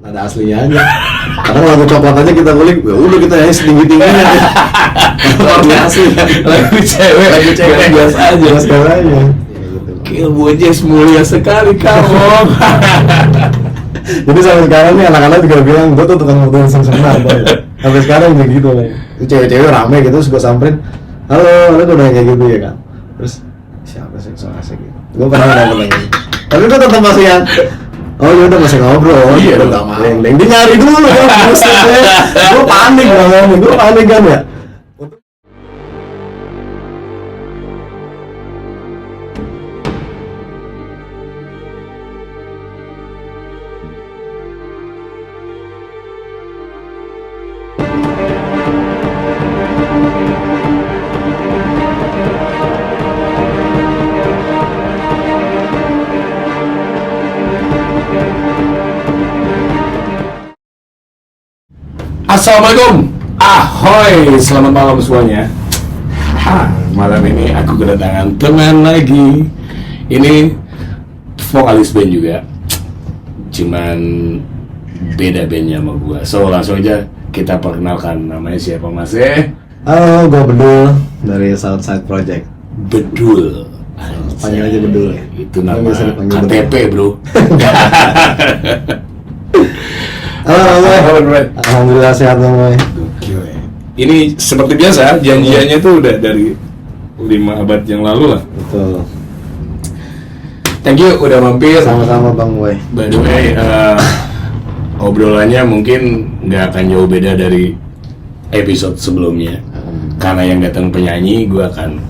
nada aslinya aja. Kadang lagu coklat aja kita kulik, ya udah kita nyanyi setinggi-tingginya. Lagu asli, lagu cewek biasa aja. Biasa aja. Ilmu Jazz mulia sekali kamu. Jadi sampai sekarang nih anak-anak juga bilang gue tuh tukang motor senang boy. Sampai sekarang juga gitu nih. Cewek-cewek rame gitu, terus gue samperin, halo, gue udah kayak gitu ya kan. Terus siapa sih so asik gitu. Gue pernah nanya lagi. Tapi gue tetap masih yang, oh ya udah masih ngobrol. Iya, udah gak maling. Dia nyari dulu kan, gue panik ngomongin, gue panik kan ya. Assalamualaikum, ahoy, selamat malam semuanya. Malam ini aku kedatangan teman lagi. Ini vokalis band juga, cuman beda bandnya sama gua. So langsung aja kita perkenalkan, namanya siapa Mas? Halo, gue Bedul dari Southside Project. Bedul. Panggil aja Bedul ya. Itu nama Biasa dipanggil KTP bro. Halo, Boy. Alhamdulillah sehat dong, Boy. Gokil ya. Ini seperti biasa, janjiannya tuh udah dari 5 abad yang lalu lah. Betul. Thank you udah mampir. Sama-sama Bang Boy. By the way, obrolannya mungkin nggak akan jauh beda dari episode sebelumnya. Karena yang datang penyanyi, gue akan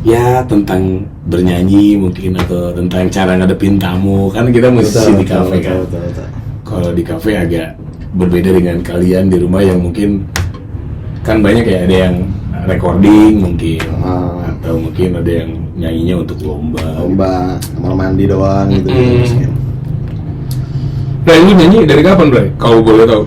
ya tentang bernyanyi mungkin, atau tentang cara ngadepin tamu. Kan kita musisi di kafe kan. Betul. Kalau di kafe agak berbeda dengan kalian di rumah yang mungkin kan banyak ya, ada yang recording mungkin, atau mungkin ada yang nyanyinya untuk lomba, kamar mandi doang gitu. Nah, lu nyanyi dari kapan, Bray? Kalau boleh tahu.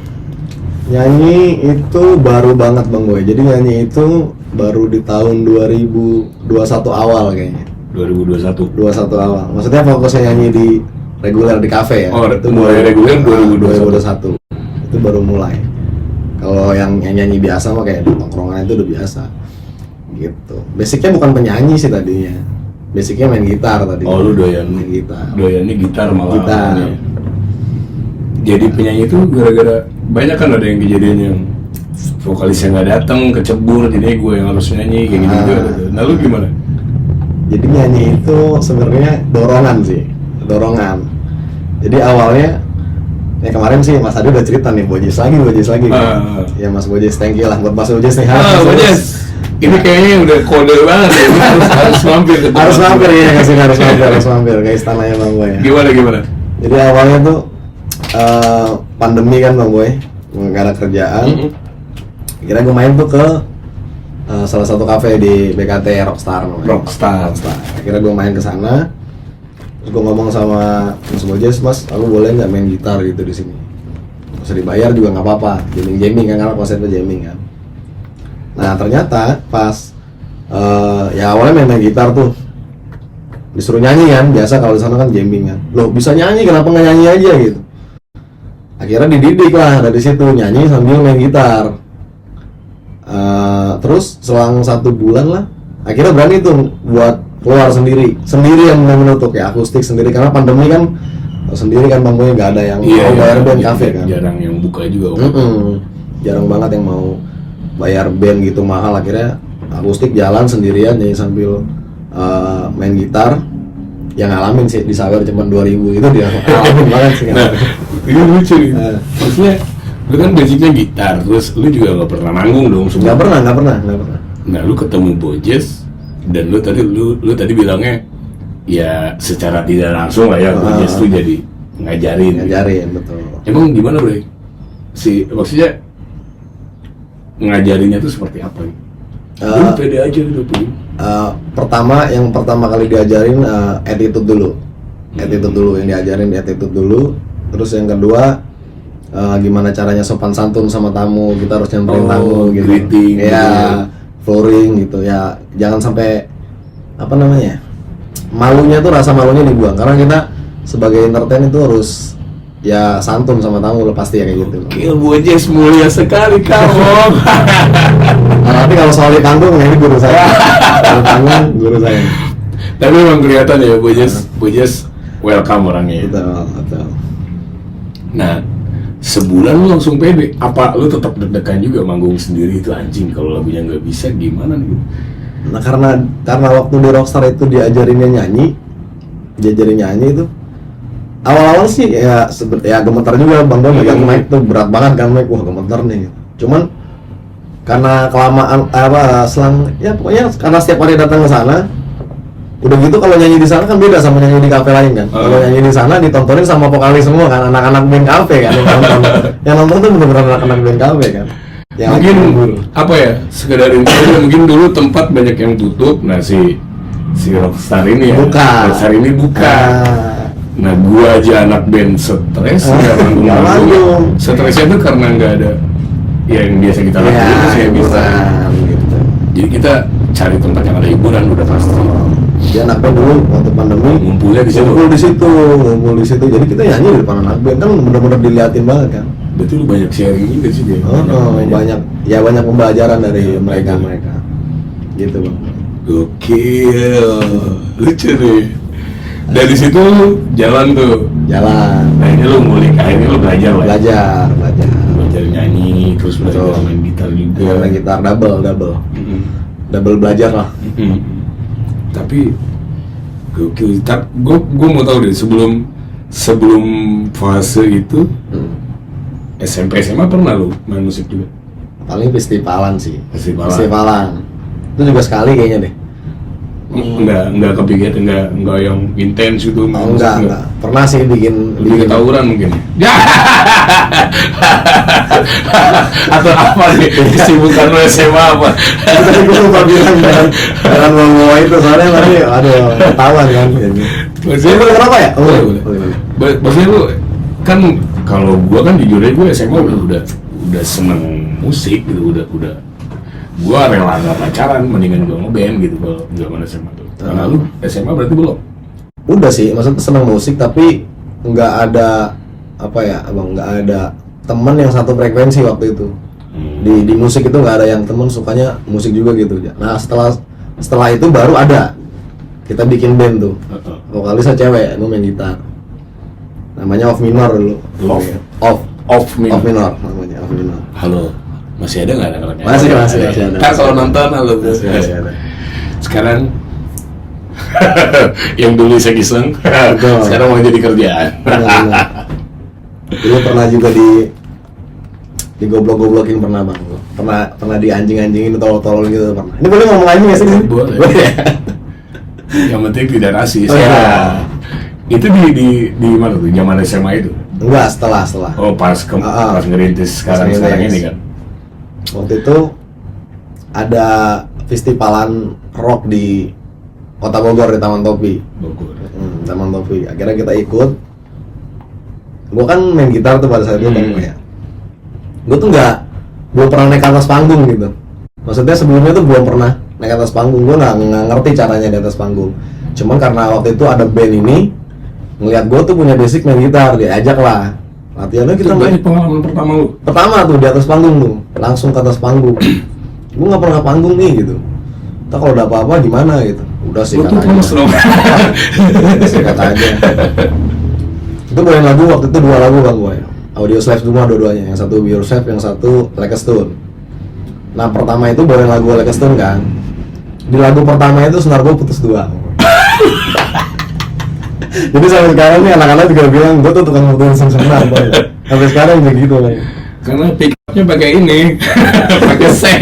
Nyanyi itu baru banget Bang Boy. Jadi nyanyi itu baru di tahun 2021 awal kayaknya. 2021 awal. Maksudnya fokusnya nyanyi di reguler di kafe ya. Oh, itu mulai reguler 2021. Itu baru mulai. Kalau yang nyanyi biasa mah kayak di tongkrongan itu udah biasa. Gitu. Basicnya bukan penyanyi sih tadinya. Basicnya main gitar tadi. Oh, lu doyan main gitar. Doyannya gitar malah. Gitar. Jadi penyanyi itu gara-gara banyak kan ada yang kejadian yang vokalisnya nggak datang, kecebur, jadi gue yang harus nyanyi kayak gitu. Nah, lu gimana? Jadi nyanyi itu sebenarnya dorongan sih. Jadi awalnya ya kemarin sih Mas Adi udah cerita nih Bojes lagi kan? Ya Mas Bojes, thank you lah buat Mas Bojes nih. Bojes, ini kayaknya udah kode banget ya, harus mampir. Harus mampir ke istananya Bang Boy. Gimana? Jadi awalnya tuh pandemi kan Bang Boy, nggak ada kerjaan. Kira gue main tuh ke salah satu kafe di BKT Rockstar namanya. Rockstar. Akhirnya gue main ke sana. Terus gue ngomong sama Mas Bojes, Mas, aku boleh nggak main gitar gitu di sini? Nggak usah dibayar juga nggak apa-apa. Jamming kan, karena konsepnya jamming kan. Nah ternyata pas ya awalnya main gitar tuh disuruh nyanyi kan, biasa kalau di sana kan jamming kan. Loh bisa nyanyi, kenapa nggak nyanyi aja gitu? Akhirnya dididik lah dari situ, nyanyi sambil main gitar. Terus selang 1 bulan lah, akhirnya berani tuh buat keluar sendiri yang menutup ya, akustik sendiri, karena pandemi kan sendiri kan Bang Boy, nggak ada yang mau bayar band kafe kan, jarang yang buka juga. Jarang banget yang mau bayar band gitu mahal. Akhirnya akustik jalan sendirian nyanyi sambil main gitar. Yang ngalamin sih di Sawer cuma 2.000 itu dia ngalamin banget sih. Nah, ini lucu nih. Maksudnya lu kan basicnya gitar, terus lu juga nggak pernah manggung dong semua? Nggak pernah. Nah, lu ketemu Bojes dan lu tadi bilangnya ya secara tidak langsung lah ya, Bojes tuh jadi ngajarin, betul. Emang gimana Bro? Maksudnya ngajarinnya tuh seperti apa nih? Lu pede aja gitu tuh. Yang pertama kali diajarin attitude dulu. Yang diajarin attitude dulu. Terus yang kedua gimana caranya sopan santun sama tamu, kita harus nyamperin tamu gitu. Greeting. Ya, flooring gitu ya. Jangan sampai malunya tuh, rasa malunya dibuang, karena kita sebagai entertain itu harus ya santun sama tamu lah pasti ya kayak gitu. Gil Bojes mulia sekali kamu. Nah, tapi kalau soal di panggung ini guru saya. Di panggung guru saya. Tapi memang kelihatan ya Bojes welcome orangnya. Betul. Nah, sebulan lu langsung pede. Apa lu tetap deg-degan juga manggung sendiri itu anjing kalau lagunya nggak bisa gimana nih? Nah karena waktu di Rockstar itu diajarin nyanyi itu awal-awal sih ya gemetar juga bang megang mic tuh berat banget kan mic, wah gemetar nih. Cuman karena kelamaan pokoknya karena setiap hari datang ke sana, udah gitu kalau nyanyi di sana kan beda sama nyanyi di kafe lain kan. Kalau nyanyi di sana ditontonin sama vokalis semua kan, anak-anak band kafe kan yang nonton tuh bener-bener anak-anak band kafe kan. Ya, mungkin apa ya, sekedar info mungkin dulu tempat banyak yang tutup, nah si Rockstar ini ya Rockstar ini buka. Nah gua aja anak band stres nggak manggung. Stresnya tuh karena nggak ada yang biasa kita lakukan itu sih bisa gitu. Jadi kita cari tempat yang ada hiburan udah pasti. Dia anak band dulu waktu pandemi ngumpul di situ. Jadi kita nyanyi di depan anak band kan bener-bener diliatin banget kan. Betul, banyak sharing juga sih dia. Banyak pembelajaran dari mereka gitu bang. Gokil, lucu nih. Dari situ jalan. Nah ini lu ngulik, akhirnya lu belajar nyanyi, terus belajar main gitar juga. Main gitar double belajar lah. Tapi gokil. Gue mau tahu deh, sebelum fase itu SMP SMA pernah lu main musik juga? Paling festivalan sih. Festivalan. Itu juga sekali kayaknya deh. Enggak kepikiran, enggak yang intens gitu. Enggak. Pernah sih bikin tawuran mungkin. Atau apa nih? Kesibukan lu SMA apa? Tadi gue lupa bilang dengan mau itu soalnya tadi ketahuan kan. Maksudnya boleh apa ya? Boleh. Maksudnya lu kan, kalau gua kan jujur aja gua SMA udah seneng musik gitu, udah gua rela nggak pacaran mendingan gua ngeband gitu kalau zaman SMA tuh. Karena lu SMA berarti belum? Udah sih, maksudnya seneng musik tapi nggak ada nggak ada teman yang satu frekuensi waktu itu. Di musik itu nggak ada yang temen sukanya musik juga gitu. Nah setelah itu baru ada kita bikin band tuh. Vokalisnya cewek, mau main gitar. Namanya Off Minor dulu. Off Minor namanya, Off Minor. Halo, masih ada nggak anak-anaknya? Masih ada. Kan kalau nonton halo. Masih ada. Sekarang yang dulu iseng-iseng, sekarang mau jadi kerjaan. Dulu pernah juga digoblok-goblokin pernah bang. Pernah di anjing-anjingin, tolol-tolol gitu pernah. Ini boleh ngomong anjing nggak sih? Boleh. Yang penting tidak rasis. Itu di mana tuh? Zaman SMA itu? Enggak, setelah. Oh, pas ngerintis sekarang ini kan. Waktu itu ada festivalan rock di Kota Bogor di Taman Topi. Taman Topi. Akhirnya kita ikut. Gue kan main gitar tuh pada saat itu kan ya. Gue tuh belum pernah naik ke atas panggung gitu. Maksudnya sebelumnya tuh belum pernah naik ke atas panggung. Gue nggak ngerti caranya di atas panggung. Cuman karena waktu itu ada band ini ngeliat gue tuh punya basic main gitar, diajak lah latihannya kita main. Pengalaman pertama lu? Pertama tuh di atas panggung tuh, langsung ke atas panggung. Gue nggak pernah ke panggung nih gitu. Entah kalau ada apa-apa gimana gitu. Udah sih kata aja. Kata aja. Itu bawain lagu waktu itu 2 lagu bang gue. Audioslave semua dua-duanya. Yang satu Yourself, yang satu Like a Stone. Nah pertama itu bawain lagu Like a Stone kan. Di lagu pertama itu senar gue putus 2. Jadi sampai sekarang nih anak-anak juga bilang gue tuh tukang mutusin senar bang. Sampai sekarang juga gitu lah. Karena pick up-nya pakai ini, pakai seng.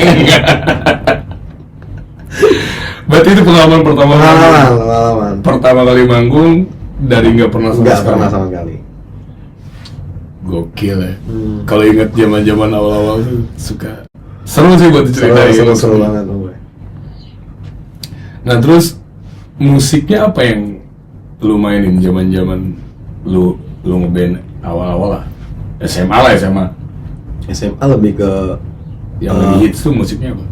Berarti itu pengalaman pertama. Pengalaman. Pertama kali manggung dari nggak pernah sama sekali. Gokil ya. Kalau ingat zaman-zaman awal-awal tuh suka seru sih buat diceritain. Seru banget gue. Nah terus musiknya apa yang lu mainin zaman-zaman lu ngeband awal-awal lah? SMA. SMA lebih ke yang lagi hits tuh musiknya apa?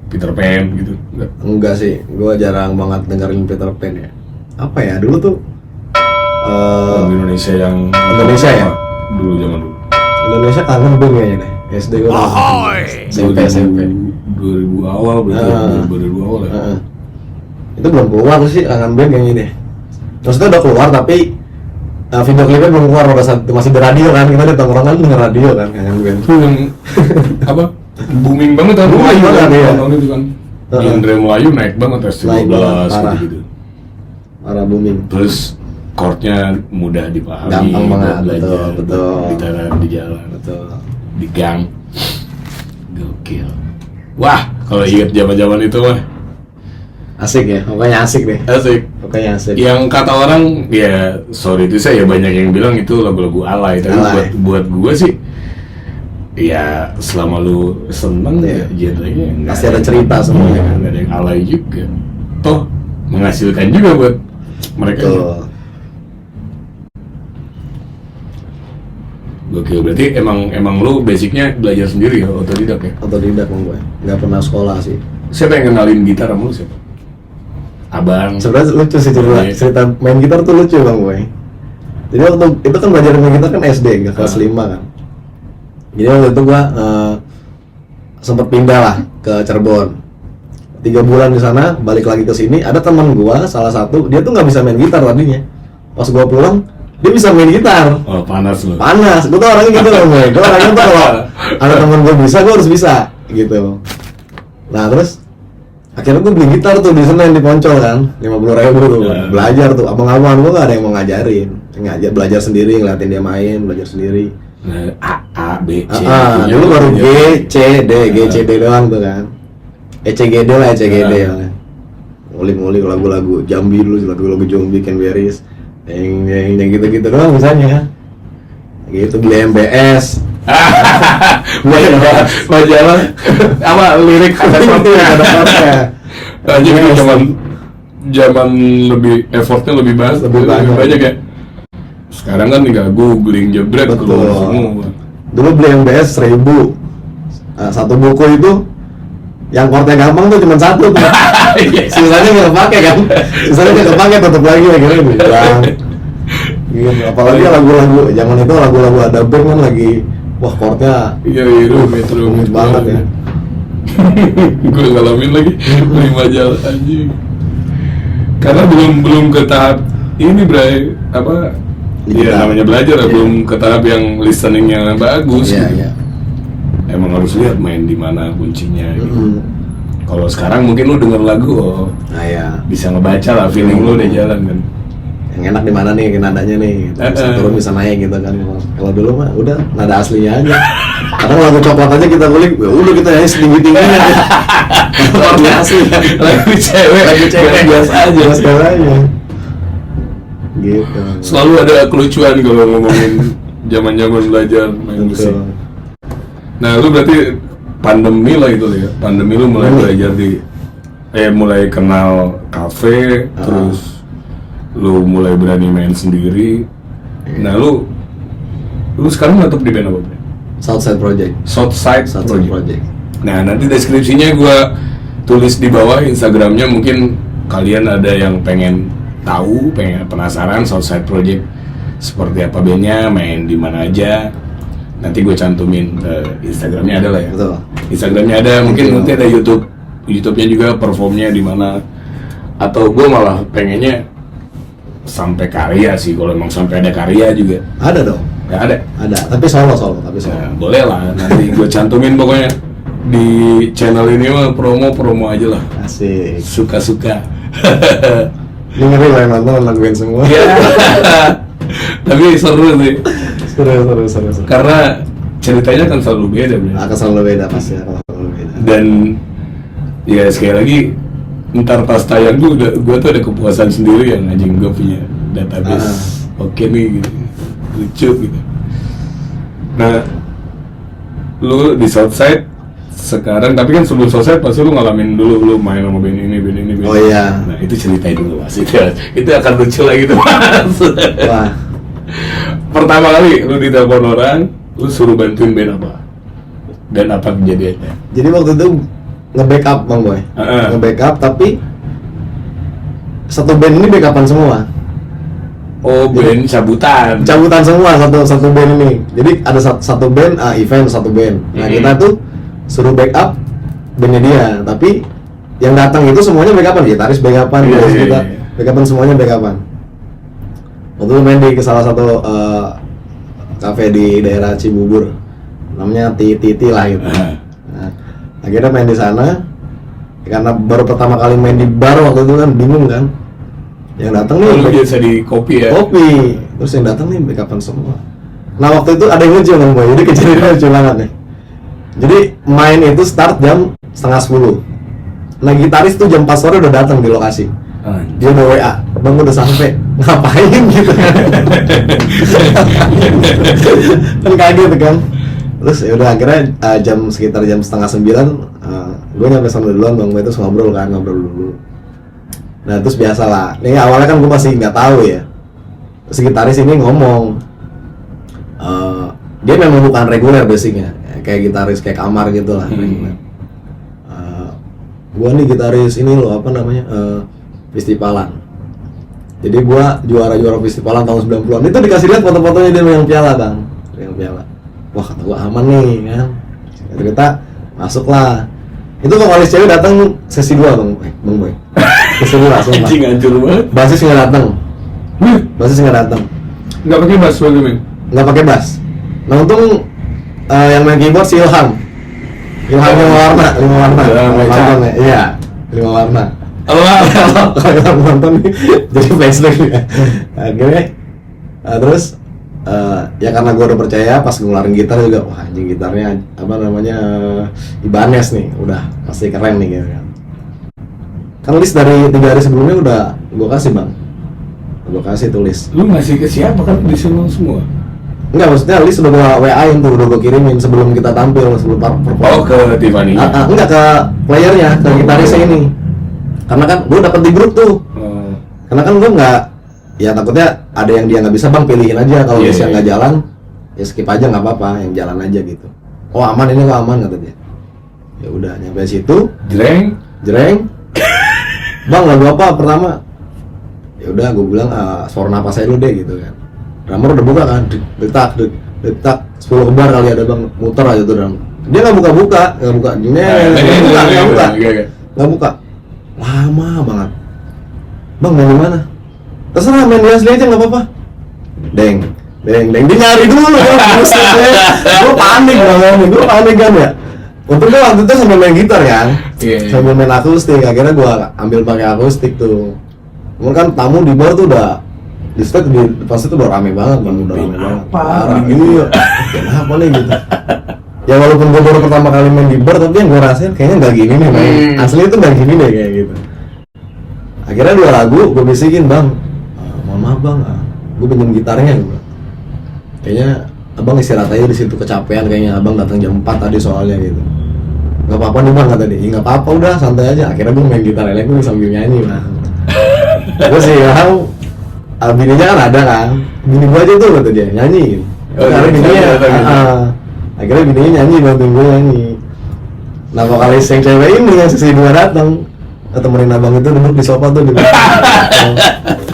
Peter Pan gitu? Enggak sih, gue jarang banget dengerin Peter Pan ya. Apa ya, dulu tuh Lagu Indonesia yang Indonesia ya? Dulu zaman dulu. Indonesia kangen band kayaknya deh. SD gue. SMP. 2000 awal berarti. 2000 awal ya. Itu belum keluar sih kangen band kayaknya deh. Maksudnya udah keluar tapi video klipnya belum keluar pada saat itu masih di radio kan, kita di tongkrongan denger radio kan kangen band. Itu yang apa? Booming banget kan? Booming banget, iya. Tahun itu kan. Genre Melayu naik banget Naik banget, S12 parah. gitu. Parah booming. Terus chordnya mudah dipahami, Gampang banget, belajar, betul. ditaruh di jalan, Betul. di gang, gokil. Wah, kalau ingat zaman-zaman itu mah Asik ya, pokoknya asik deh. asik. Pokoknya asik. Yang kata orang, ya sorry itu saya banyak yang bilang itu lagu-lagu alay, tapi Alay. buat gua sih, ya selama lu seneng Iya. ya genrenya nggak Pasti ada cerita semuanya kan. nggak ada yang alay juga. Toh menghasilkan juga buat mereka. Betul. Gokil, berarti emang lu basicnya belajar sendiri ya, otodidak ya? Otodidak bang gue, nggak pernah sekolah sih. Siapa yang kenalin gitar sama lu siapa? Abang? Sebenarnya lucu sih Iya. cerita main gitar tuh lucu bang gue. Jadi waktu itu kan belajar main gitar kan SD, nggak kelas 5 kan. Jadi waktu itu gua sempat pindah lah ke Cirebon. 3 bulan di sana, balik lagi ke sini. Ada teman gua, salah satu, dia tuh nggak bisa main gitar tadinya. Pas gua pulang, dia bisa main gitar. Oh panas lu. Panas, gua tuh orangnya gitu loh, gue. Gua orangnya tuh kalau ada teman gua bisa, gua harus bisa, gitu. Nah terus akhirnya gue beli gitar tuh di Senen di Poncol kan, 50.000 tuh. Ya. Belajar tuh, abang-abang gue gak ada yang mau ngajarin. Belajar sendiri, ngeliatin dia main, belajar sendiri. A, B, C. Dulu baru G, C, D, G, C, D doang tuh kan. ECGD lah, ECGD ya. Ngulik-ngulik lagu-lagu Jambi dulu, lagu-lagu Jambi, Ken Berries, yang gitu-gitu doang misalnya. Gitu, beli MBS. Majalah apa lirik ada shotnya. Anjing itu zaman lebih effortnya lebih banyak ya. Sekarang kan tinggal googling jebret Betul. keluar semua. Dulu beli MBS 1.000. Satu buku itu yang chordnya gampang tuh cuma satu tuh. Sisanya nggak kepake kan? Sisanya nggak kepake, tutup lagi akhirnya bilang. Gitu. Apalagi lagu-lagu zaman itu lagu-lagu ada band kan lagi wah chordnya Iya, rumit banget ya. Gue ngalamin lagi beli majalah anjing. Karena belum ke tahap ini Bray, apa? Iya namanya belajar ya, belum ke tahap yang listeningnya bagus. Iya, gitu. iya. Emang harus lihat main di mana kuncinya. Gitu. Mm. Kalau sekarang mungkin lu denger lagu, oh, Nah ya, bisa ngebaca lah, feeling lu udah jalan kan. yang enak di mana nih nadanya nih, bisa turun bisa naik gitu kan. Kalau dulu mah udah nada aslinya aja. Kadang lagu coklat aja kita kulik, ya udah kita nyanyi setinggi tingginya. Lagu asli, Lagu cewek biasa aja. biasa aja. Gitu. Selalu ada kelucuan kalau ngomongin zaman-zaman belajar main musik. Betul. Nah, lu berarti pandemi lah itu ya. Pandemi lu mulai belajar di mulai kenal kafe, terus lu mulai berani main sendiri. Nah, lu sekarang ngetop di band apa? Southside Project. Southside Southside Project. Project. Nah, nanti deskripsinya gua tulis di bawah Instagramnya, mungkin kalian ada yang pengen tahu, pengen penasaran Southside Project seperti apa bandnya, main di mana aja. Nanti gue cantumin Instagramnya ada lah ya. Betul. Instagramnya ada, mungkin nanti ada YouTube-nya juga performnya di mana. Atau gue malah pengennya sampai karya sih, kalau emang sampai ada karya juga. Ada dong. Nggak ada. Ada, tapi solo tapi solo. Nah, boleh lah, nanti gue cantumin pokoknya di channel ini mah promo aja lah. Asik. Suka-suka. Ini ngeri lah yang nonton anak band semua. Iya. Tapi seru sih. Seru. Karena ceritanya kan selalu beda, bro. Akan selalu beda pasti, akan selalu beda. Dan ya sekali lagi ntar pas tayang gue tuh ada kepuasan sendiri yang anjing gue punya database oke nih gitu, lucu gitu. Nah, lu di Southside sekarang, tapi kan sebelum Southside pasti lu ngalamin dulu lu main sama band ini. Oh iya. Nah itu ceritain dulu mas, itu akan lucu lagi tuh mas. Wah, Pertama kali lu ditelepon orang, lu suruh bantuin band apa? Dan apa kejadiannya? jadi waktu itu nge-backup Bang Boy. Nge-backup tapi satu band ini backupan semua. Oh, band cabutan. Cabutan semua satu band ini. Jadi ada satu band event satu band. Nah kita tuh suruh backup bandnya dia, tapi yang datang itu semuanya backupan, gitaris backupan, bass kita backupan, semuanya backupan. Waktu itu main di salah satu kafe di daerah Cibubur, namanya Titi lah gitu. Nah, akhirnya main di sana, karena baru pertama kali main di bar waktu itu kan bingung kan. Yang datang nih biasa di kopi ya. Kopi. Terus yang datang nih backupan semua. Nah waktu itu ada yang lucu Bang Boy. Jadi kejadiannya lucu banget nih. Jadi main itu start jam 9:30. Nah gitaris tuh jam 4 sore udah datang di lokasi. Dia udah WA, Bang udah sampai. Ngapain gitu kan? Kan kaget kan. Terus ya udah akhirnya sekitar jam 8:30 gue nyampe sana duluan, Bang Boy terus ngobrol dulu. Nah terus biasa lah, ini awalnya kan gue masih nggak tahu ya. Terus gitaris ini ngomong, dia memang bukan reguler basicnya, kayak gitaris kayak kamar gitu lah. Gue nih gitaris ini loh apa namanya festivalan. Jadi gue juara festivalan tahun 90-an. Itu dikasih lihat foto-fotonya dia megang piala Bang, Wah kata gue aman nih kan. Ternyata masuk lah. Itu vokalis cewek datang sesi 2 Bang Boy. Sesi 2 sumpah. Anjing hancur banget. Basis nggak datang. Nggak pakai bass waktu main. Nggak pakai bass. Nah untung yang main keyboard si Ilham. Ilham 5 warna. Iya, 5 warna. Allah. Kalau Ilham nonton nih jadi flashback ya. Akhirnya terus ya karena gue udah percaya pas ngeluarin gitar juga, wah anjing gitarnya apa namanya Ibanez nih, udah pasti keren nih gitu kan. Kan list dari 3 hari sebelumnya udah gue kasih Bang, gue kasih tulis. Lu ngasih ke siapa kan disuruh semua? Enggak, maksudnya list udah gue WA-in tuh, udah gue kirimin sebelum kita tampil, sebelum perform. Oh ke Tiffany? Enggak, ke playernya, ke gitarisnya ini. Karena kan gue dapet di grup tuh. Karena kan gue nggak, ya takutnya ada yang dia nggak bisa Bang, pilihin aja kalau yang nggak jalan ya skip aja nggak apa-apa, yang jalan aja gitu. Oh aman ini kok aman kata dia. Ya udah nyampe situ jreng Bang lagu apa pertama? Ya udah gue bilang suara napas saya dulu deh gitu kan. Drummer udah buka kan, detak 10 kebar kali ada Bang, muter aja tuh drum. Dia nggak buka lama banget. Bang dari mana? Terserah main Leslie aja nggak apa-apa. Deng, dia nyari dulu kan, gue panik kan ya. Untuk gue waktu itu sambil main gitar kan, sambil main akustik, akhirnya gue ambil pakai akustik tuh. Kemudian kan tamu di bar tuh udah di stage di depan situ udah rame banget, udah rame banget. Parah gitu. Kenapa nih gitu? Ya walaupun gue baru pertama kali main di bar, tapi yang gue rasain kayaknya nggak gini nih main. Asli itu nggak gini deh kayak gitu. Akhirnya 2 lagu gue bisikin Bang. Mohon maaf Bang, gue pinjam gitarnya gue. Kayaknya Abang istirahat aja di situ, kecapean kayaknya Abang datang jam 4 tadi soalnya gitu. Gak apa-apa nih Bang kata dia. Ya gak apa-apa udah santai aja. Akhirnya gue main gitar elektrik sambil nyanyi Bang. Terus sih Bang, bininya kan ada kan. Bini gue aja tuh kata dia nyanyi. Akhirnya bininya, akhirnya bininya nyanyi bantuin gue nyanyi. Nah vokalis yang cewek ini yang sesi 2 datang, temenin Abang itu duduk di sofa tuh di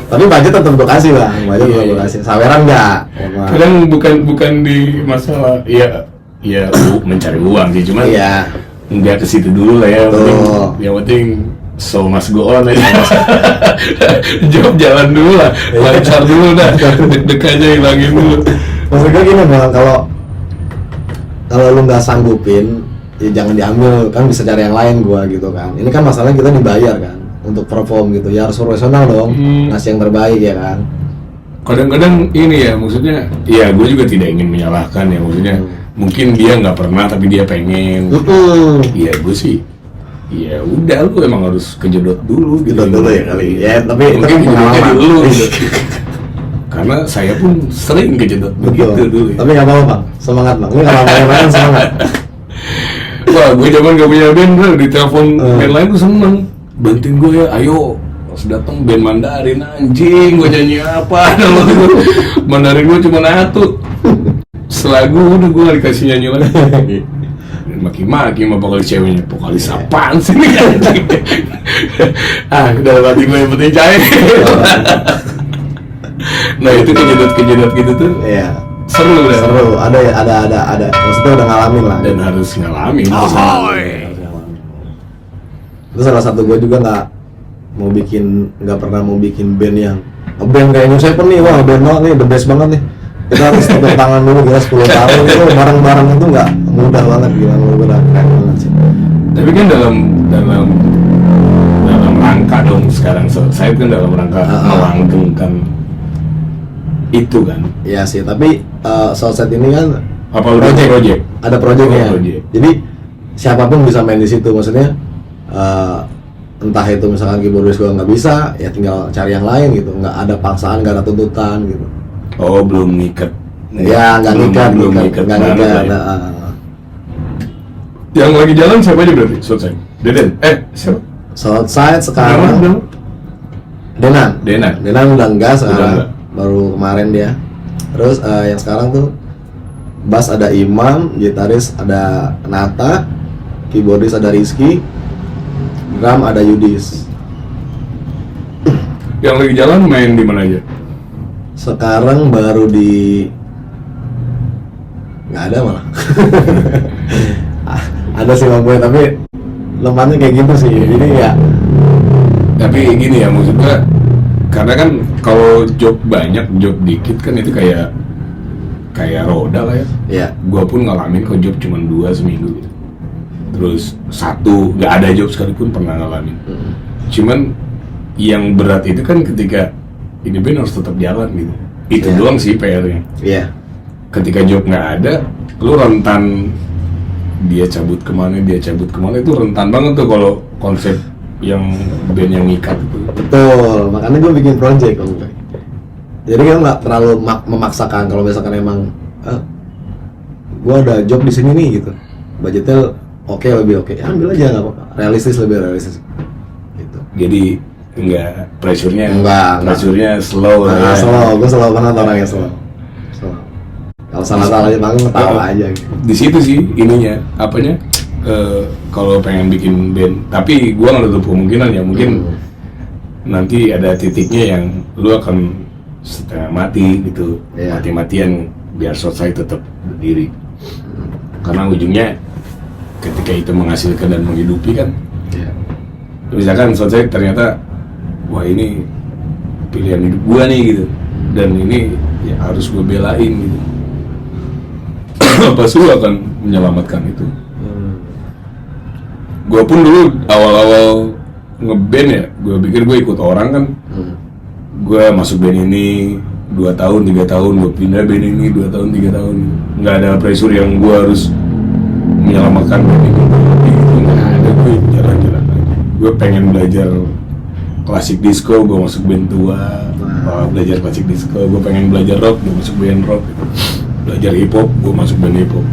tapi budget tetap gue kasih Bang, budget tetap gue kasih. Saweran enggak? Kadang bukan di masalah ya mencari uang sih, cuma enggak ke situ dulu lah ya. Yang penting so must go on aja. Job jalan dulu lah, lancar dulu dah, deg-degannya hilangin dulu. Maksud gue gini Bang, kalau lu nggak sanggupin ya jangan diambil, kan bisa cari yang lain gua gitu kan. Ini kan masalahnya kita dibayar kan untuk perform gitu, ya harus profesional dong, ngasih yang terbaik ya kan. Kadang-kadang ini ya maksudnya, ya gue juga tidak ingin menyalahkan ya maksudnya. Mungkin dia nggak pernah tapi dia pengen. Iya gue sih, ya udah lu emang harus kejedot dulu gitu. Dulu ya kali. Ya tapi mungkin kejedotnya dulu gitu. Karena saya pun sering kejedot begitu dulu ya. Tapi nggak apa-apa Bang, semangat Bang. Ini kalau main-main semangat. Wah, gue zaman gak punya band, bro. Di telepon band lain tuh seneng. Bantuin gue ya, ayo. Pas dateng band Mandarin, anjing, gue nyanyi apa? Mandarin gue cuma satu. Selagu udah gue gak dikasih nyanyi lagi. Maki-maki sama vokalis ceweknya, vokalis apaan sih nih anjing? Dalam hati gue yang penting cair. Nah itu kejadian gitu tuh Iya. seru ya. Seru, ada. Maksudnya udah ngalamin lah. Dan harus ngalamin. Itu salah satu gue juga nggak pernah mau bikin band yang band kayak New Seven nih, wah band banget nih, the best banget nih. Kita harus tepuk tangan dulu, gila 10 tahun itu bareng-bareng itu nggak mudah banget, gila menurut gue udah keren banget sih. Tapi kan dalam rangka dong sekarang saya kan dalam rangka melanggengkan itu kan. Iya sih, tapi Southside ini kan Apa udah project? ada projectnya. Project. Jadi siapapun bisa main di situ, maksudnya entah itu misalkan keyboardis gue nggak bisa, ya tinggal cari yang lain gitu, nggak ada paksaan, nggak ada tuntutan gitu. Oh belum ngikat. Ya nggak ngikat. Ada. Yang lagi jalan siapa aja berarti? Southside. Deden. Siapa? Southside sekarang Denan udah enggak sekarang, baru kemarin dia. Terus yang sekarang tuh bass ada Imam, gitaris ada Nata, keyboardis ada Rizky, drum ada Yudis. Yang lagi jalan main di mana aja? Sekarang baru di nggak ada malah. Ada sih Bang Boy, tapi lemahnya kayak gitu sih. Jadi ya. Tapi gini ya maksudnya, karena kan kalau job banyak, job dikit kan itu kayak roda lah ya. Iya. Gua pun ngalamin kok job cuma 2 seminggu gitu. Terus 1 nggak ada job sekalipun pernah ngalamin. Cuman yang berat itu kan ketika ini band harus tetap jalan gitu. Itu Iya. doang sih PR-nya. Iya. Ketika job nggak ada, lu rentan dia cabut kemana itu rentan banget tuh kalau konsep yang band yang ngikat itu. Betul, makanya gue bikin project Bang Boy. Jadi kan nggak terlalu memaksakan. Kalau misalkan emang gue ada job di sini nih gitu, budgetnya lebih oke, ya ambil aja nggak apa-apa. Lebih realistis gitu. Jadi enggak pressure-nya Enggak. slow ya. Slow, gue slow banget orangnya slow. Kalau salah aja banget ketawa aja gitu. Di situ sih ininya apanya kalau pengen bikin band, tapi gua nggak tutup kemungkinan ya mungkin nanti ada titiknya yang lu akan setengah mati gitu. Iya. Mati-matian biar Southside tetap berdiri, karena ujungnya ketika itu menghasilkan dan menghidupi kan. Iya. Misalkan Southside ternyata wah ini pilihan hidup gua nih gitu, dan ini ya harus gua belain gitu. Pasti lu akan menyelamatkan itu. Gua pun dulu awal-awal ngeband ya, gua pikir gua ikut orang kan. Gua masuk band ini 2 tahun, 3 tahun, gua pindah band ini 2 tahun, 3 tahun. Nggak ada pressure yang gua harus menyelamatkan band ini. Nggak ada, gue jalan-jalan aja. Gue pengen belajar klasik disco, gue masuk band tua. Belajar klasik disco, gue pengen belajar rock, gue masuk band rock. Belajar hip hop, gue masuk band hip hop.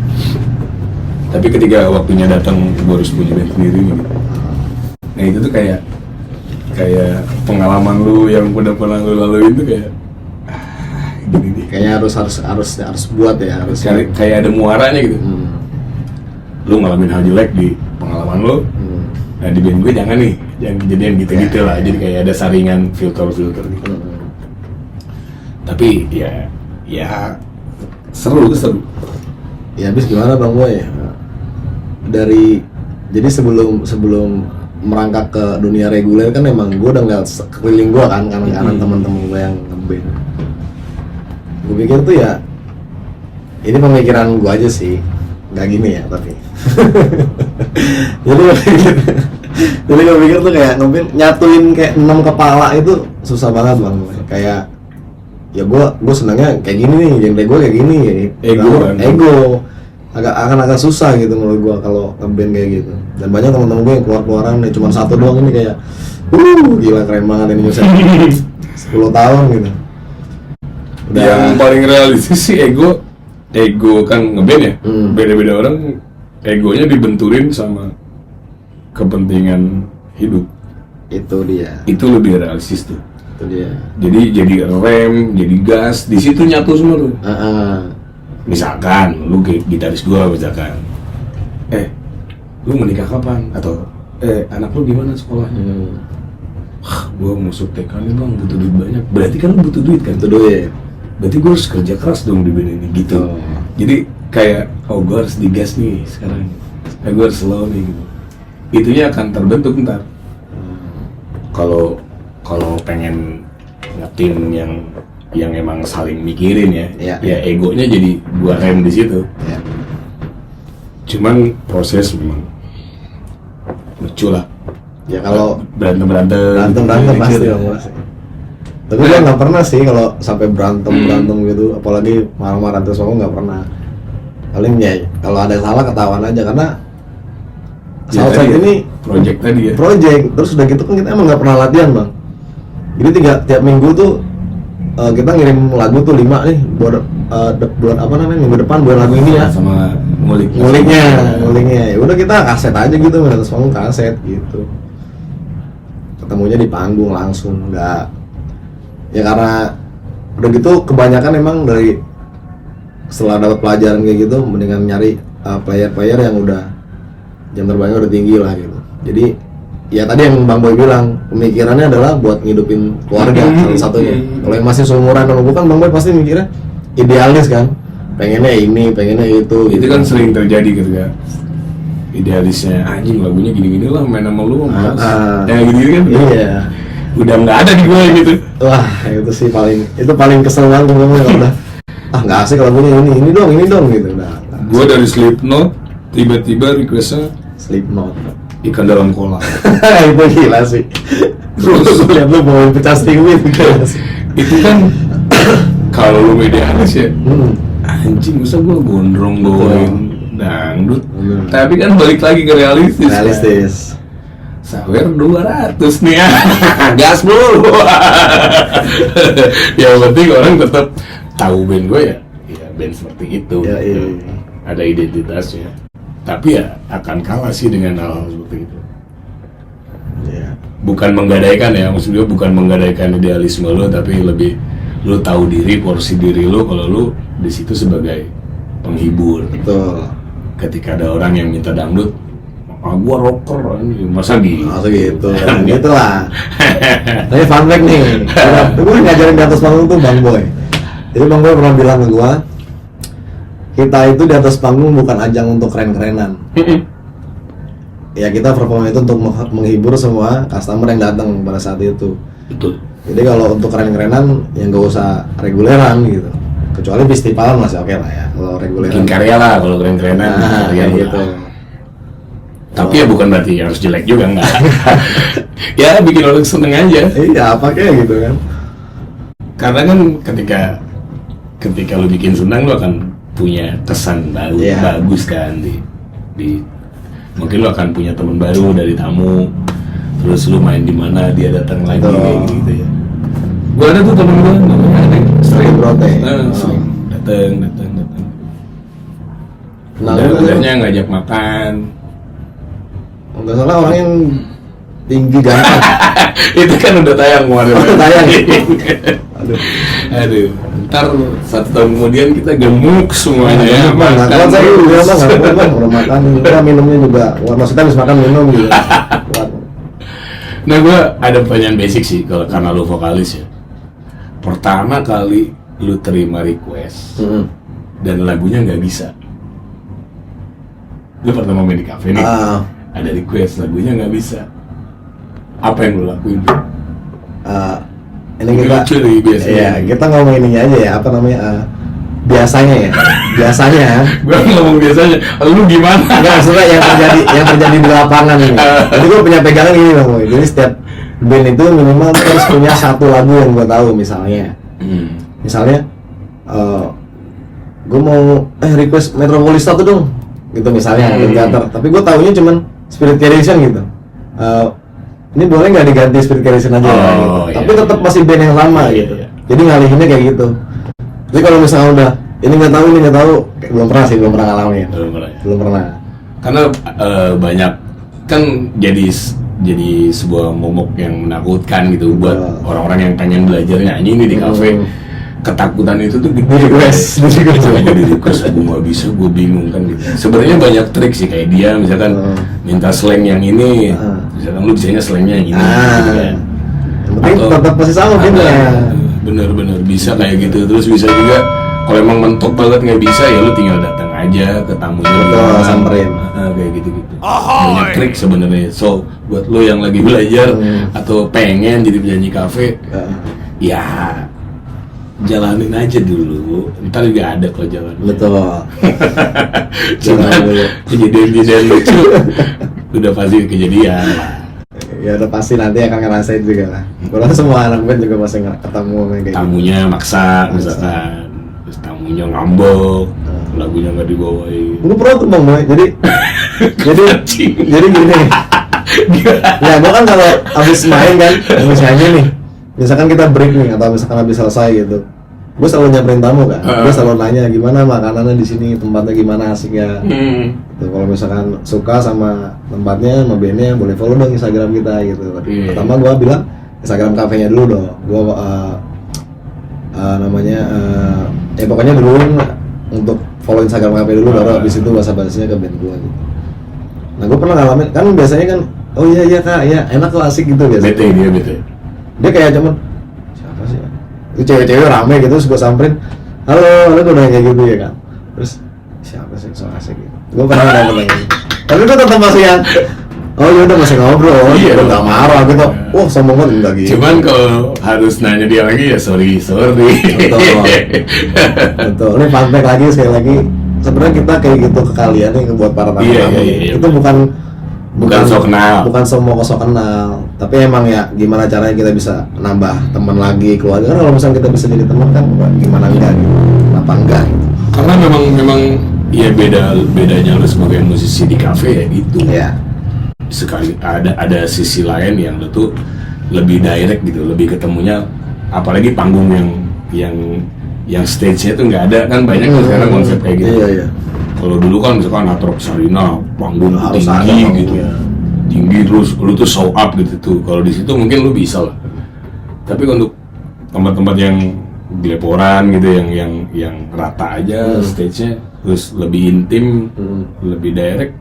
Tapi ketika waktunya datang, gue harus punya band sendiri gitu. Nah itu tuh kayak pengalaman lu yang udah pernah lu laluin tuh kayak gini nih. Kayaknya harus buat ya, harus Kayak ada muaranya gitu. Lu ngalamin hal jelek di pengalaman lu. Nah di band gue jangan kejadian gitu-gitu lah. Jadi kayak ada saringan filter gitu. Tapi ya seru. Ya habis gimana Bang Boy? Jadi sebelum merangkak ke dunia reguler kan emang gue udah ngeliat sekeliling gue kan, karena teman-teman gue yang ngeband. Gue pikir tuh ya ini pemikiran gue aja sih, nggak gini ya tapi. Jadi gue pikir tuh kayak ngeband nyatuin kayak 6 kepala itu susah banget Bang. Kayak ya gue senangnya kayak gini nih, genre gue kayak gini ya. Ego agak susah gitu menurut gue kalau ngeband kayak gitu. Dan banyak teman-teman gue yang keluar-keluaran nih cuma satu doang ini kayak gila keren banget ini Yosef 10 tahun gitu. Yang paling realistis sih ego kan ngeband ya. Beda-beda orang egonya dibenturin sama kepentingan hidup. Itu dia. Itu lebih realistis tuh. Itu dia. Jadi rem, jadi gas, di situ nyatu semua tuh. Misalkan lu gitaris gua misalkan, lu menikah kapan? Atau anak lu gimana sekolahnya? gue masuk TK nih bang, butuh duit banyak. Berarti kan lu butuh duit kan? Itu duit. Berarti gue harus kerja keras dong di band ini gitu. Oh. Jadi kayak, gue harus digas nih sekarang. Gue harus slow nih gitu. Itunya akan terbentuk ntar. Kalau pengen ngetim yang emang saling mikirin ya, ya egonya jadi gua rem di situ. Ya. Cuman proses memang lucu lah. Ya kalau berantem pasti dong pasti. Tapi gue nggak pernah sih kalau sampai berantem gitu, apalagi marah-marah terus aku nggak pernah. Paling ya kalau ada salah ketahuan aja karena saat ini project tadi ya. Project terus udah gitu kan kita emang nggak pernah latihan bang. Jadi tiap minggu tuh kita ngirim lagu tuh 5 nih bulan apa namanya minggu depan bulan lagu ini ya. Sama nguliknya. Ya udah kita kaset aja gitu, atas panggung kaset gitu. Ketemunya di panggung langsung, nggak ya karena udah gitu kebanyakan emang dari setelah dapat pelajaran kayak gitu mendingan nyari player yang udah jam terbangnya udah tinggi lah gitu. Jadi ya tadi yang Bang Boy bilang pemikirannya adalah buat ngidupin keluarga salah satunya. Kalau yang masih seumuran sama gue kan Bang Boy pasti mikirnya idealis kan, pengennya ini, pengennya itu. Itu kan sering terjadi gitu kan. Idealisnya anjing lagunya gini-gini lah, main sama lu mah malas. Ya gitu kan. Iya. Udah nggak ada di gue gitu. Wah itu sih paling kesel banget gue udah. Nggak asik lagunya ini dong gitu. Gue dari Slipknot tiba-tiba requestnya Slipknot. Ikan dalam kolam. Itu gila sih. Terus lihat lu bawa pecah stingwit gila sih. Itu kan kalau lu idealis ya. Anjing masa gue gondrong bawain dangdut. Tapi kan balik lagi ke realistis. Realistis. Sawer 200 nih ya. Gas dulu. Yang penting orang tetap tahu band gue ya band seperti itu. Ya, iya. Ada identitasnya. Tapi ya akan kalah sih dengan hal seperti itu. Iya. Bukan menggadaikan ya, maksud gue bukan menggadaikan idealisme lo, tapi lebih lo tahu diri, porsi diri lo kalau lo di situ sebagai penghibur. Betul. Ketika ada orang yang minta dangdut, gua rocker ini masa gitu. Gitu lah. Tapi fun fact nih, gue ngajarin di atas panggung tuh Bang Boy. Jadi Bang Boy pernah bilang ke gua, kita itu di atas panggung bukan ajang untuk keren-kerenan. Ya kita perform itu untuk menghibur semua customer yang datang pada saat itu. Betul. Jadi kalau untuk keren-kerenan ya nggak usah reguleran gitu. Kecuali festival masih oke lah ya. Kalau reguleran. Bikin karya lah kalau keren-kerenan. Kayak gitu. Tapi ya bukan berarti harus jelek juga enggak. Ya bikin orang seneng aja. Iya apa kayak gitu kan. Karena kan ketika lu bikin senang lu akan punya kesan baru, bagus kan di mungkin lu akan punya teman baru dari tamu, terus lu main di mana dia datang lagi kayak gitu ya. Gua ada tuh temen gua namanya ada sering sering datang. Udah ngajak makan. Nggak salah orang yang tinggi ganteng. Itu kan udah tayang kemarin. Tayang. Aduh. Ntar 1 tahun kemudian kita gemuk semuanya ya. Makan saya juga bang, udah makan, kita minumnya juga. Maksudnya habis makan minum gitu. Nah gue ada pertanyaan basic sih kalau karena lu vokalis ya. Pertama kali lu terima request dan lagunya nggak bisa. Lu pertama main di cafe nih, ada request lagunya nggak bisa. Apa yang lu lakuin? Ini kita, iya kita ngomong ininya aja ya, apa namanya, biasanya gue ngomong biasanya, lu gimana? Nggak, maksudnya yang terjadi di lapangan ini. Jadi gue punya pegangan gini bang, jadi setiap band itu minimal harus punya 1 lagu yang gue tahu misalnya, gue mau request Metropolis 1 dong, gitu misalnya, teater. Tapi gue taunya cuman Spirit Creation gitu. Ini boleh nggak diganti Spirit Creation aja gitu. Tapi tetap masih band yang lama gitu. Jadi ngalihinnya kayak gitu. Jadi kalau misalnya udah ini nggak tahu, belum pernah ngalamin. Belum pernah. Karena banyak kan jadi sebuah momok yang menakutkan gitu buat orang-orang yang pengen belajar nyanyi ini di kafe. Ketakutan itu tuh gede. Di request gue nggak bisa, gue bingung kan gitu. Sebenarnya banyak trik sih kayak dia misalkan minta slang yang ini, misalkan lu bisanya slangnya yang ini gitu kan. penting tetap masih sama bandnya. Bener-bener bisa kayak gitu. Terus bisa juga kalau emang mentok banget nggak bisa ya lu tinggal datang aja ke tamunya. Betul, samperin. Kayak gitu-gitu. Banyak trik sebenarnya. So buat lu yang lagi belajar atau pengen jadi penyanyi kafe, ya jalanin aja dulu. Ntar juga ada kok jalan. Betul. Cuman kejadian-kejadian lucu udah pasti kejadian. Ya udah pasti nanti akan ngerasain juga lah. Kalau semua anak band juga pasti ketemu kayak tamunya maksa misalkan, terus tamunya ngambek, lagunya nggak dibawain. Gue pernah tuh bang, Boy. Jadi gini. Ya gue kan kalau abis main kan, abis nyanyi nih, misalkan kita break nih atau misalkan abis selesai gitu, gue selalu nyamperin tamu kan, gue selalu nanya gimana makanannya di sini, tempatnya gimana asiknya. Gitu. Kalau misalkan suka sama tempatnya, sama bandnya, boleh follow dong Instagram kita gitu. Pertama gue bilang Instagram kafenya dulu dong, gue ya pokoknya dulu untuk follow Instagram kafe dulu, baru abis itu basa-basinya ke band gue gitu. Nah gue pernah ngalamin, kan biasanya kan, oh iya kak, ya enak kok asik gitu biasanya. Bete. Dia kayak cuman siapa sih? Itu cewek-cewek rame gitu, terus gue samperin, halo, gue nanya kayak gitu ya kan. Terus siapa sih so asik gitu? Gue pernah ngalamin gitu. Tapi gue tetap masih yang, oh ya udah masih ngobrol, udah nggak marah gitu. Wah sombong banget enggak gitu. Cuman kalau harus nanya dia lagi ya sorry. Betul. Ini fun fact lagi sekali lagi. Sebenarnya kita kayak gitu ke kalian nih buat para tamu. Iya. Itu bukan sok kenal. Bukan semua sok kenal. Tapi emang ya gimana caranya kita bisa nambah teman lagi, keluarga. Kan kalau misalnya kita bisa jadi teman kan gimana enggak gitu. Kenapa enggak gitu. Karena memang ya bedanya lu sebagai musisi di kafe ya gitu. Iya. Sekali ada sisi lain yang lu tuh lebih direct gitu, lebih ketemunya, apalagi panggung yang stage-nya tuh nggak ada kan, banyak kan sekarang konsep kayak gitu. Iya. Kalau dulu kan misalkan Atrok Sarina panggung Harus tinggi ada, gitu, tinggi terus lu tuh show up gitu tuh. Kalau di situ mungkin lu bisa lah. Tapi untuk tempat-tempat yang di Leporan gitu, yang rata aja stage-nya, terus lebih intim, lebih direct,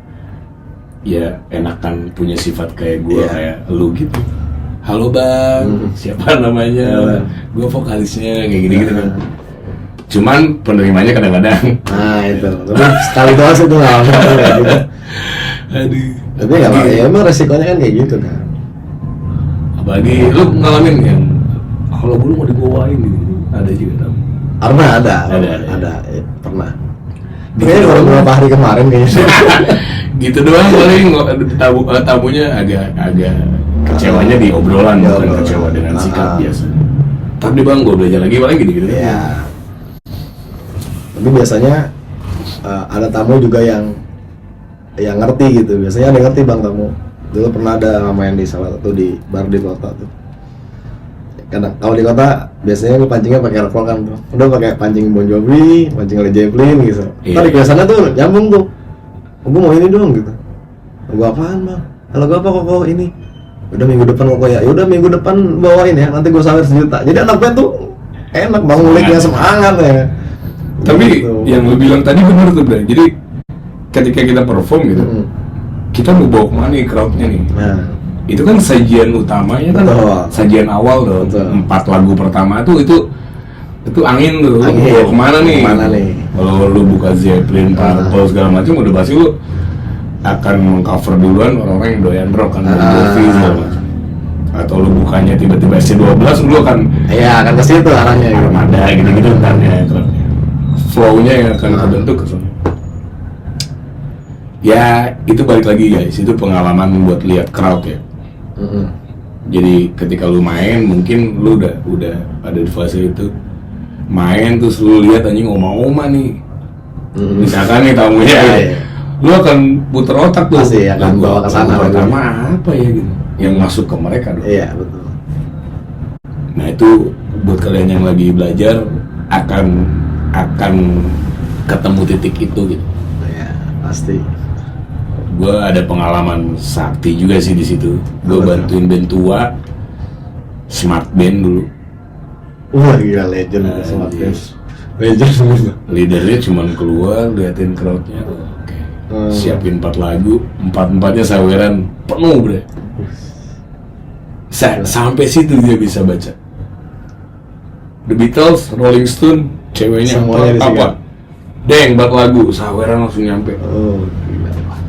ya enakan punya sifat kayak gue, kayak lu gitu. Halo bang, siapa namanya? Gue vokalisnya kayak gini-gitu kan. Cuman penerimanya kadang-kadang. Nah itu, tapi sekali doang sih tuh nggak kayak gitu. Aduh. Tapi nggak apa, ya emang resikonya kan kayak gitu kan. Apalagi lu ngalamin yang kalau belum mau dibawain gitu, ada juga tamu. Pernah ada, ya, pernah. Kayaknya baru beberapa hari kemarin kayaknya. Gitu doang paling tamunya agak kecewanya di obrolan, bukan kecewa dengan sikap biasa. Tapi bang, gue belajar lagi paling gitu. Ya. Tapi biasanya ada tamu juga yang ngerti gitu. Biasanya ada yang ngerti bang tamu. Dulu pernah ada main di salah satu di bar di kota tuh. Karena kalau di kota biasanya gue pancingnya pakai alkohol kan tuh. Udah pakai pancing Bon Jovi, pancing Led Zeppelin gitu. Tadi biasanya tuh nyambung tuh. Gue mau ini dong gitu. Gue apaan bang? Kalau gue apa kok ini? Udah minggu depan kok ya. Udah minggu depan bawain ya. Nanti gue sawer 1 juta. Jadi anak band tuh enak bang, nguliknya semangat ya. Tapi gitu. Yang lu bilang tadi benar tuh Bray. Jadi ketika kita perform gitu, kita mau bawa kemana nih crowdnya nih? Nah. Itu kan sajian utamanya kan, sajian awal tuh. 4 lagu pertama tuh itu angin tuh. Lu bawa kemana nih? Kalau lu buka Zeppelin, Purple segala macam, udah pasti lu akan mengcover duluan orang-orang yang doyan rock kan, segala macam. Atau lu bukanya tiba-tiba SC12, lu akan ke situ arahnya. Armada gitu-gitu ntar ya crowdnya. Flow-nya yang akan terbentuk ke sana. Ya itu balik lagi guys, itu pengalaman buat lihat crowd ya. Jadi ketika lu main, mungkin lu udah ada di fase itu main terus lu lihat anjing oma-oma nih. Misalkan nih tamunya, lu akan puter otak tuh. Pasti akan bawa ke sana pertama apa ya gitu, yang masuk ke mereka dong. Iya betul. Nah itu buat kalian yang lagi belajar akan ketemu titik itu gitu. Ya pasti. Gue ada pengalaman sakti juga sih di situ. Gue bantuin band tua, Smart Band dulu. Wah gila legend Smart Band. Legend semua. Leadernya cuman keluar liatin crowdnya tuh. Siapin 4 lagu, 4-4-nya saweran penuh bre. Sampai situ dia bisa baca. The Beatles, Rolling Stone, ceweknya semuanya apa? Deng, buat lagu, saweran langsung nyampe. Oh,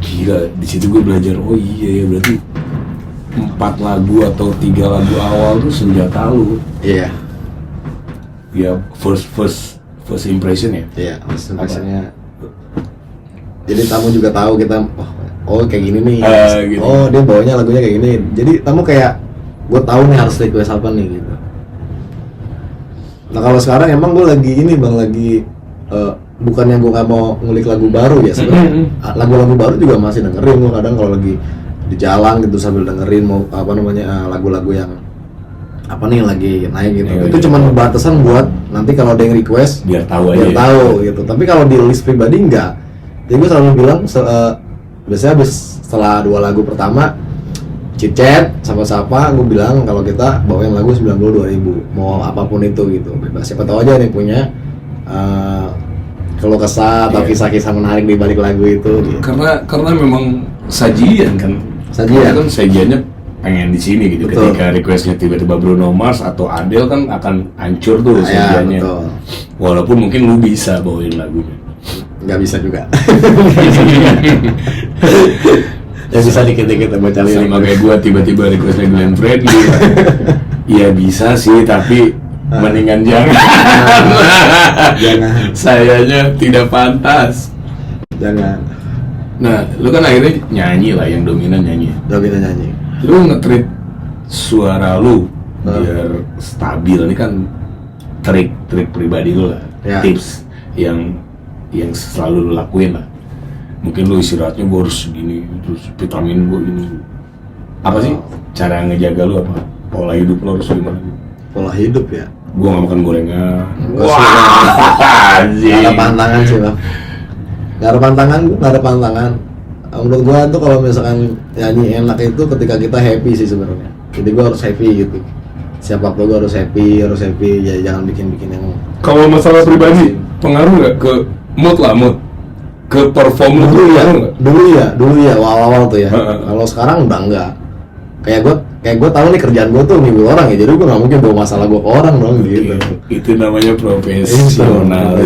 Gila, di situ gue belajar. Oh iya ya, berarti 4 lagu atau 3 lagu awal tuh senjata lu. iya. Ya first impression ya. Iya, first impressionnya. Jadi tamu juga tahu kita, oh kayak gini nih. Gitu. Oh dia bawanya lagunya kayak gini. Jadi tamu kayak, gue tahu nih harus request apa nih gitu. Nah kalau sekarang emang gue lagi ini bang, lagi bukannya gue nggak mau ngulik lagu baru ya sebenarnya. Lagu-lagu baru juga masih dengerin gue kadang kalau lagi di jalan gitu sambil dengerin mau apa namanya lagu-lagu yang apa nih yang lagi naik gitu. Itu cuma batasan buat nanti kalau ada yang request biar tahu aja. Biar tahu gitu. Tapi kalau di list pribadi enggak. Jadi gue selalu bilang biasanya habis setelah 2 lagu pertama chit-chat sapa-sapa, gue bilang kalau kita bawain lagu 92.000 mau apapun itu gitu, bebas. Siapa tahu aja nih punya kalau kesah atau kisah-kisah menarik di balik lagu itu gitu. Karena memang sajian kan. Kan sajiannya pengen di sini gitu. Betul. Ketika requestnya tiba-tiba Bruno Mars atau Adele kan akan hancur tuh sajiannya. Betul. Walaupun mungkin lu bisa bawain lagunya. Nggak bisa juga. Ya bisa dikit-dikit baca lirik. Sama kayak gua tiba-tiba requestnya Glenn Fredly. Iya bisa sih, tapi mendingan jangan. Jangan. Sayanya tidak pantas. Jangan. Nah, lu kan akhirnya nyanyi lah, yang dominan nyanyi. Dominan nyanyi. Lu nge-treat suara lu biar stabil, ini kan trik pribadi lu lah, tips yang selalu lu lakuin lah. Mungkin lu istirahatnya gua harus gini, terus vitamin gua ini. Apa sih cara ngejaga lu apa? Pola hidup lu harus gimana? Pola hidup ya? Gua nggak makan gorengan. Wah, nggak ada pantangan sih bang. Nggak ada pantangan. Menurut gua tuh kalau misalkan nyanyi enak itu ketika kita happy sih sebenarnya. Jadi gua harus happy gitu. Siapa waktu gua harus happy ya jangan bikin yang. Kalau masalah pribadi pengaruh nggak ke mood ke perform dulu ya awal-awal tuh ya. Kalau sekarang udah enggak. Kayak gue tahu nih kerjaan gue tuh ngibul orang ya, jadi gue nggak mungkin bawa masalah gue ke orang dong gitu. Itu namanya profesional.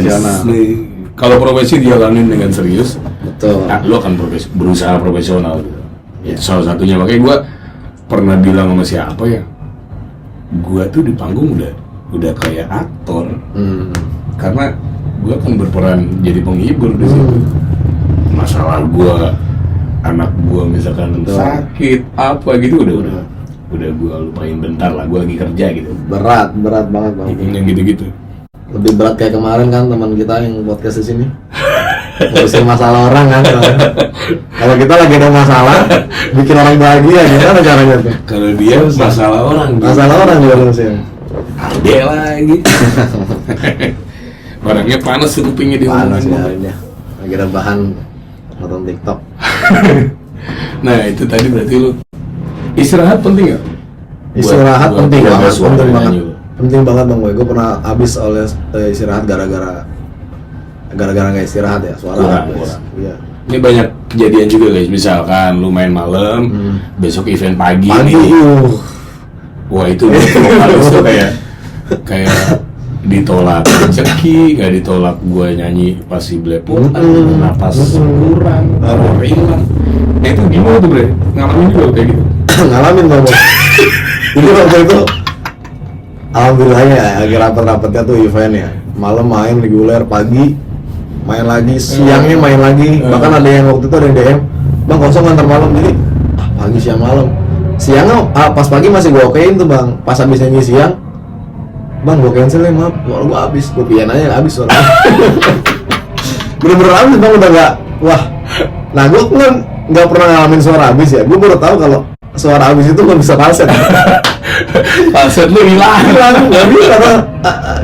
Kalau profesi dijalanin dengan serius, betul. Lo akan berusaha profesional gitu. Ya. Salah satunya makanya gue pernah bilang sama siapa ya, gue tuh di panggung udah kayak aktor, karena gue kan berperan jadi penghibur di situ. Masalah gue, anak gue misalkan sakit apa gitu udah gue lupain bentar lah, gue lagi kerja gitu. Berat banget bang. Yang gitu-gitu. Lebih berat kayak kemarin kan teman kita yang podcast di sini. Ngurusin masalah orang kan. Kalau kita lagi ada masalah, bikin orang bahagia gimana caranya tuh? Kalau dia masalah orang juga ngurusin. Ade lagi. Orangnya panas tuh kupingnya di panas ya. Lagi rebahan nonton TikTok. Nah itu tadi berarti lu istirahat penting nggak? Istirahat penting banget. Penting banget bang gue. Gue pernah habis oleh istirahat gara-gara nggak istirahat ya, suara kurang. Iya. Ini banyak kejadian juga guys. Misalkan lu main malam, besok event pagi. Wah itu harus tuh kayak ditolak rezeki, nggak ditolak gue nyanyi pas si belepotan, napas kurang, hilang. Nah itu gimana tuh bre? Ngalamin juga kayak gitu? Ngalamin bang. Jadi waktu itu alhamdulillahnya ya, lagi rapet-rapetnya tuh event ya. Malam main reguler, pagi main lagi, siangnya main lagi. Bahkan ada yang waktu itu ada yang DM, bang kosong antar malam, jadi pagi siang malam. Siangnya pas pagi masih gue okein tuh bang. Pas habis nyanyi siang, bang gue cancel ya maaf, gue habis, gue pian aja habis suara. Bener-bener habis bang, udah gak, wah. Nah gue kan nggak pernah ngalamin suara habis ya, gue baru tahu kalau suara habis itu nggak bisa falset. Falset lu hilang, nggak bisa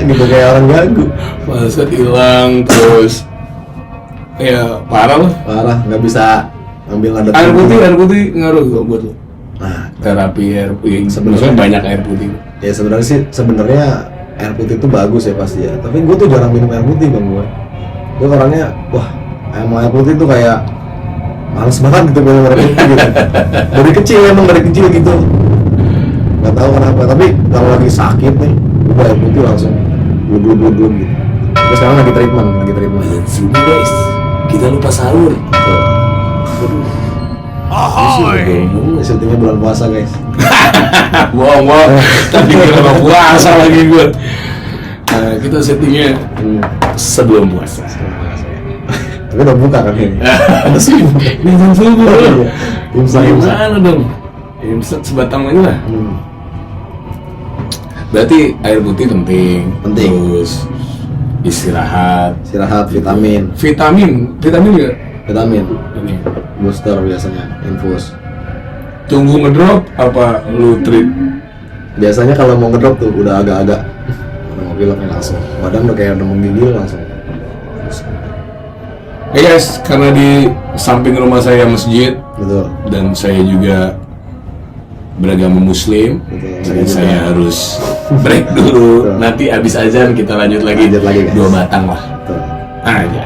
gitu kayak orang gagu. Falset hilang terus, ya parah nggak bisa ambil nada. Air putih ngaruh gak buat lu? Nah, terapi air putih sebenarnya banyak air putih. Ya sebenarnya air putih itu bagus ya pasti ya. Tapi gue tuh jarang minum air putih bang gue. Gue orangnya emang air putih tuh kayak males banget gitu minum air putih gitu. Dari kecil gitu. nggak tahu kenapa, tapi kalau lagi sakit nih udah air putih langsung glug gitu. Terus sekarang lagi treatment. Dan subuh guys, kita lupa sahur. Ahoy. Syutingnya bulan puasa guys. Bohong, tapi kira mau puasa lagi gue. Nah, kita settingnya sebelum puasa. Tapi udah buka kan ini. Ini jam subuh. Imsak. Gimana dong? Imsak sebatang lagi lah. Berarti air putih penting. Terus istirahat, vitamin nggak? Vitamin. Ini Booster biasanya, infus. tunggu ngedrop apa lu trip? Biasanya kalau mau ngedrop tuh udah agak-agak mau pileknya langsung. Badan udah kayak udah menggigil langsung. Guys, karena di samping rumah saya masjid. Betul. Dan saya juga beragama muslim. Betul. Jadi saya harus break dulu. Betul. Nanti abis azan kita lanjut lagi Lanjut lagi, guys. 2 batang lah. Betul. Aja.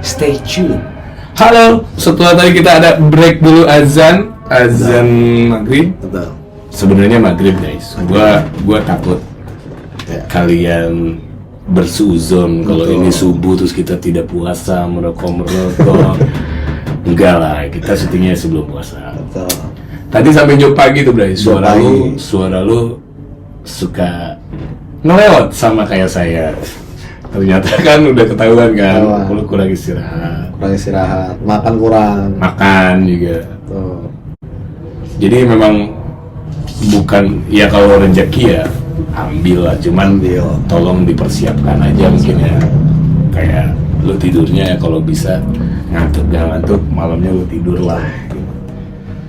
Stay tune. Halo, setelah tadi kita ada break dulu azan maghrib. Betul. Sebenarnya maghrib guys. Gua takut Ya. kalian bersuzon kalau Betul. ini subuh terus kita tidak puasa merokok. Enggak lah, kita syutingnya sebelum puasa. Betul. Tadi sampai jam pagi tuh Bray, Jam pagi. suara lu suka ngelewat sama kayak saya. Ternyata kan udah ketahuan kan, Ketahuan. lu kurang istirahat, Kurang istirahat, makan kurang. makan juga. Tuh. Jadi memang bukan ya kalau rezeki ya ambil lah, cuman Ambil. tolong dipersiapkan aja mungkin ya. Kayak lu tidurnya ya kalau bisa ngantuk jangan ngantuk, malamnya lu tidur lah.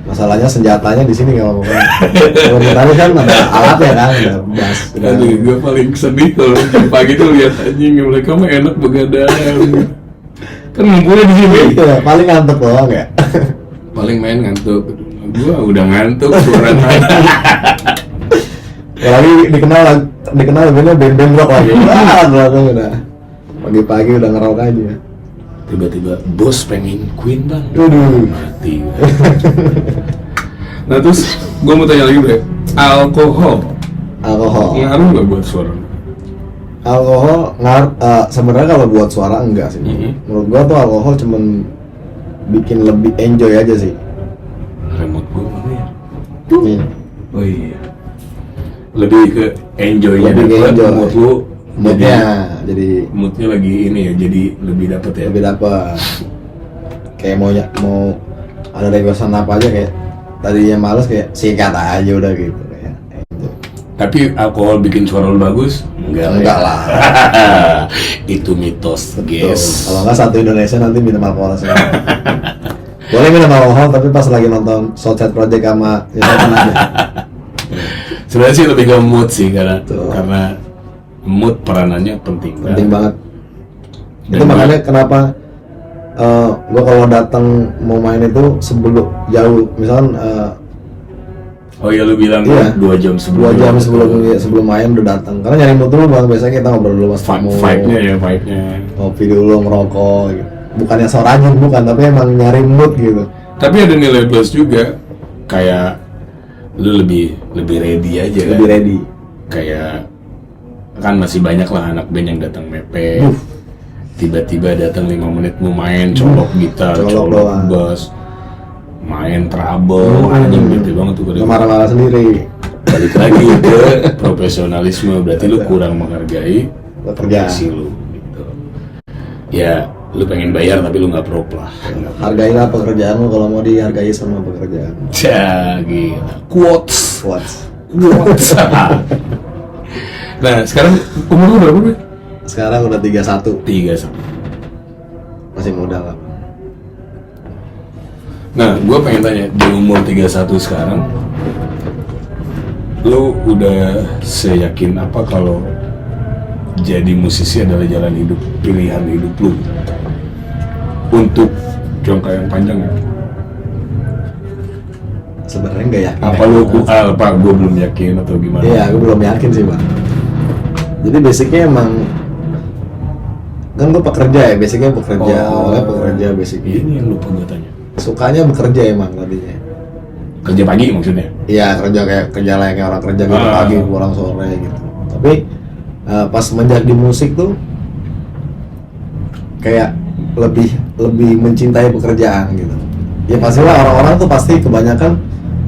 Masalahnya senjatanya di sini nggak apa-apa. Kalau tadi kan ada alatnya kan, ada gas. Aduh, gue paling sedih kalau pagi tuh lihat anjing mereka mah enak begadang. Kan ngumpulnya di sini. Iya, paling ngantuk doang ya. Paling main ngantuk. Gua udah ngantuk suara Lagi dikenal lagunya band rock lagi. Wah, udah. Pagi-pagi udah ngerok aja. Tiba-tiba bos pengen Queen bang. Waduh. Mati. Nah terus gue mau tanya lagi Bre, alkohol ngaruh nggak buat suara? Alkohol sebenarnya kalau buat suara enggak sih. Menurut gua tuh alkohol cuman bikin lebih enjoy aja sih. Remote gue mana ya? Nih, Oh iya. Lebih ke enjoy-nya Lebih ke dapet, enjoy. mood lu moodnya jadi moodnya lagi ini ya, jadi lebih dapet ya. lebih dapet. Kayak mau ada requestan apa aja kayak tadinya males kayak sikat aja udah gitu kayak. Tapi alkohol bikin suara lu bagus? Enggak lah. Itu mitos, Tuh, guys. kalau nggak satu Indonesia nanti minum alkohol semua. Boleh minum alkohol tapi pas lagi nonton Southside Project sama Yosokan aja. Sebenarnya sih lebih ke mood sih Tuh. karena mood peranannya penting Penting banget. Dan Itu makanya kenapa gua kalau datang mau main itu sebelum jauh, misalkan Oh iya lu bilang Iya. 2 jam 2 sebelum jam sebelum main udah datang. Karena nyari mood dulu bang, biasanya kita ngobrol dulu mas tamu. vibe-nya ya, vibe-nya. Ngopi dulu, ngerokok gitu. Bukannya so rajin, bukan, tapi emang nyari mood gitu. Tapi ada nilai plus juga, kayak lu lebih ready aja kan. Lebih ready. Kayak kan masih banyak lah anak band yang datang mepet. Tiba-tiba datang 5 menit mau main, colok gitar, Colok colok doang. bass, main trouble, anjing bete banget tuh Lu marah-marah sendiri. balik lagi ke profesionalisme, berarti lu kurang menghargai Pekerjaan. profesi lu gitu. Ya lu pengen bayar tapi lu nggak prop lah. Hargailah pekerjaan lu kalau mau dihargai sama pekerjaan. Cah, gila. Quotes. Quotes. Nah sekarang umur lu berapa Bro? Sekarang udah 31, 3 sama. masih muda lah. Nah gue pengen tanya, di umur 31 sekarang lu udah seyakin apa kalau jadi musisi adalah jalan hidup, pilihan hidup lu untuk jangka yang panjang ya? Sebenarnya nggak yakin. Apa lu apa gue belum yakin atau gimana? Iya, aku belum yakin sih bang. Jadi basicnya emang kan gue pekerja ya, basicnya pekerja, awalnya pekerja basicnya. Ini yang lupa gue tanya. Sukanya bekerja emang tadinya. Kerja pagi maksudnya? Iya, kerja kayak orang kerja gitu, pagi pulang sore gitu. Tapi pas menjadi musik tuh kayak lebih mencintai pekerjaan gitu. Ya pastilah orang-orang tuh pasti kebanyakan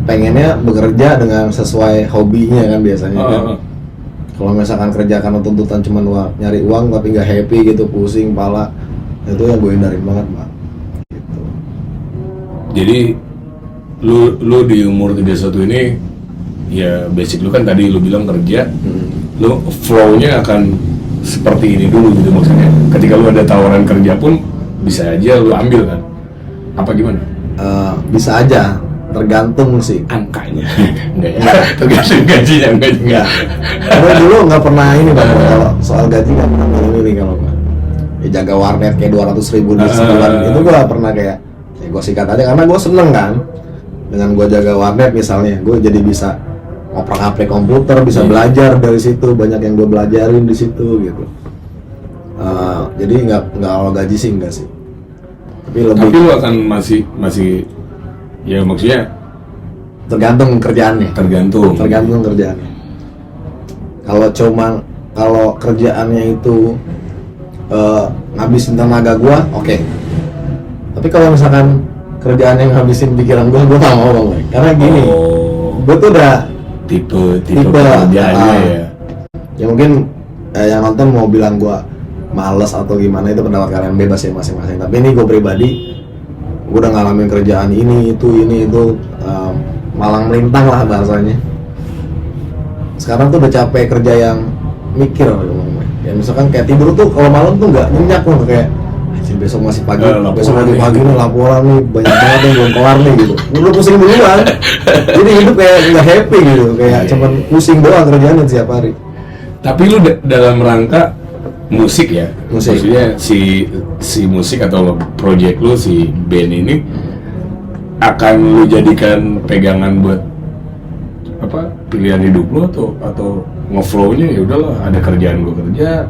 pengennya bekerja dengan sesuai hobinya kan biasanya kan. Kalau misalkan kerja karena tuntutan cuma nyari uang tapi nggak happy gitu, pusing pala, itu yang gue hindarin banget, Pak. Gitu. Jadi lu di umur 31 ini ya basic lu kan tadi lu bilang kerja, lu flow-nya akan seperti ini dulu gitu maksudnya. Ketika lu ada tawaran kerja pun bisa aja lu ambil kan? Apa gimana? Bisa aja, tergantung sih Angkanya. Enggak ya? Tergantung gajinya enggak. Karena dulu nggak pernah ini Bang, kalau soal gaji nggak pernah milih kalau nggak. Ya jaga warnet kayak 200.000 di sebulan itu gue pernah kayak ya gue sikat aja karena gue seneng kan dengan gue jaga warnet misalnya, gue jadi bisa ngoprek-ngaprek komputer, bisa belajar dari situ, banyak yang gue belajarin di situ gitu. Jadi nggak kalau gaji sih enggak sih, tapi lu akan masih ya maksudnya tergantung kerjaannya. tergantung Kerjaannya. Kalau kerjaannya itu ngabisin tenaga gua, oke. Tapi kalau misalkan kerjaan yang ngabisin pikiran gua nggak mau Bang. Karena gini, gua tuh udah tipe kerjaannya ya. Ya mungkin yang nonton mau bilang gua males atau gimana itu pendapat kalian, bebas ya masing-masing. Tapi ini gua pribadi, gua udah ngalamin kerjaan ini itu malang melintang lah bahasanya. Sekarang tuh udah capek kerja yang mikir ya, misalkan kayak tidur tuh kalau malam tuh nggak nyenyak loh, kayak besok masih pagi, besok lagi pagi nih laporan nih banyak banget yang belum kelar nih gitu, udah pusing duluan. Jadi hidup kayak nggak happy gitu, kayak cuman pusing doang kerjaan tiap hari. Tapi lu dalam rangka musik ya, maksudnya si musik atau project lu, si band ini akan lu jadikan pegangan buat apa pilihan hidup lu atau ngeflow-nya ya udahlah, ada kerjaan gua kerja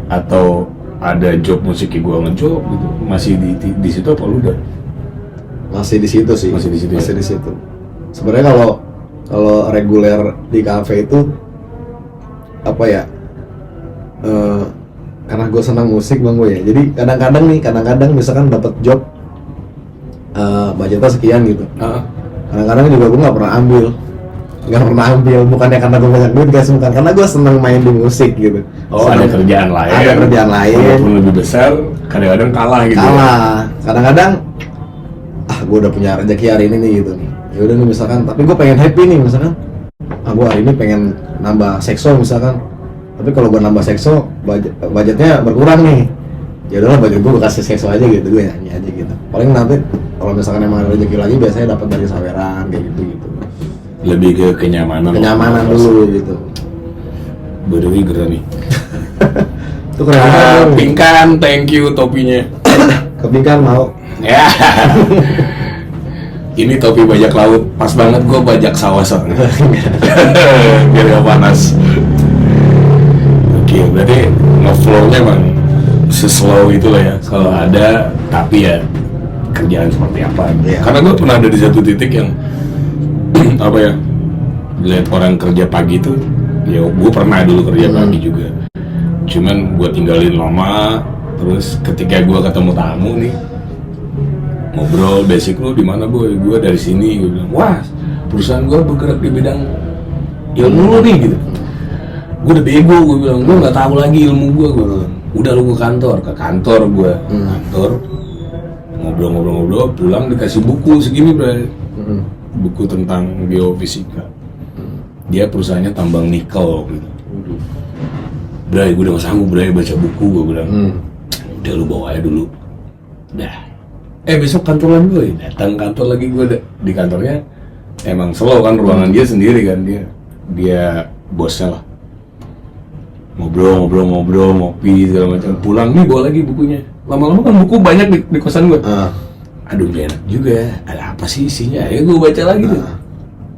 atau ada job musiknya gua ngejob gitu, masih di situ apa lu udah? Masih di situ sih. Masih di situ. Masih di situ. Sebenarnya kalau reguler di kafe itu apa ya? Karena gue senang musik Bang gue ya. Jadi kadang-kadang misalkan dapat job budgetnya sekian gitu. Kadang-kadang juga gue nggak pernah ambil. Bukannya karena gue banyak duit guys, bukan, karena gue seneng main di musik gitu. Ada kerjaan lain walaupun lebih besar, kadang-kadang kalah gitu. Kadang-kadang gue udah punya rezeki hari ini nih gitu nih, ya udah nih misalkan, tapi gue pengen happy nih misalkan, gue hari ini pengen nambah sekso misalkan, tapi kalau gue nambah sekso budgetnya berkurang nih, ya udahlah budget gue kasih sekso aja gitu, gue nyanyi aja gitu. Paling nanti kalau misalkan emang ada rezeki lagi biasanya dapat dari saweran kayak gitu. Lebih ke kenyamanan dulu gitu. Berdua keren nih. Itu keren. Pingkan, thank you topinya. Kepingkan mau. Ya. Ini topi bajak laut, pas banget gue bajak sawah soalnya. Biar gak panas. Oke, berarti nge-flow-nya emang se-slow itulah ya. Kalau ada, tapi ya kerjaan seperti apa. Yeah. Karena gue pernah ada di satu titik yang apa ya, lihat orang kerja pagi tuh, ya gue pernah dulu kerja pagi juga. Cuman gue tinggalin lama, terus ketika gue ketemu tamu nih, ngobrol, basic lu di mana boy? Gue dari sini, gue bilang, wah perusahaan gue bergerak di bidang ilmu lu nih gitu. Gue udah bego, gue bilang, gue nggak tahu lagi ilmu gue bilang, udah lu ke kantor gue, kantor, ngobrol, pulang dikasih buku segini bray, buku tentang geofisika. Dia perusahaannya tambang nikel gitu. Bray, gue udah gak sanggup bray baca buku, gue bilang, udah lu bawa aja dulu, dah. Besok kantoran gue, datang kantor lagi gue di kantornya, emang slow kan, ruangan dia sendiri kan, dia bosnya lah. Ngobrol, ngopi segala macam. Pulang nih bawa lagi bukunya. Lama-lama kan buku banyak di kosan gue. Aduh gak enak juga, ada apa sih isinya? Ayo gue baca lagi tuh.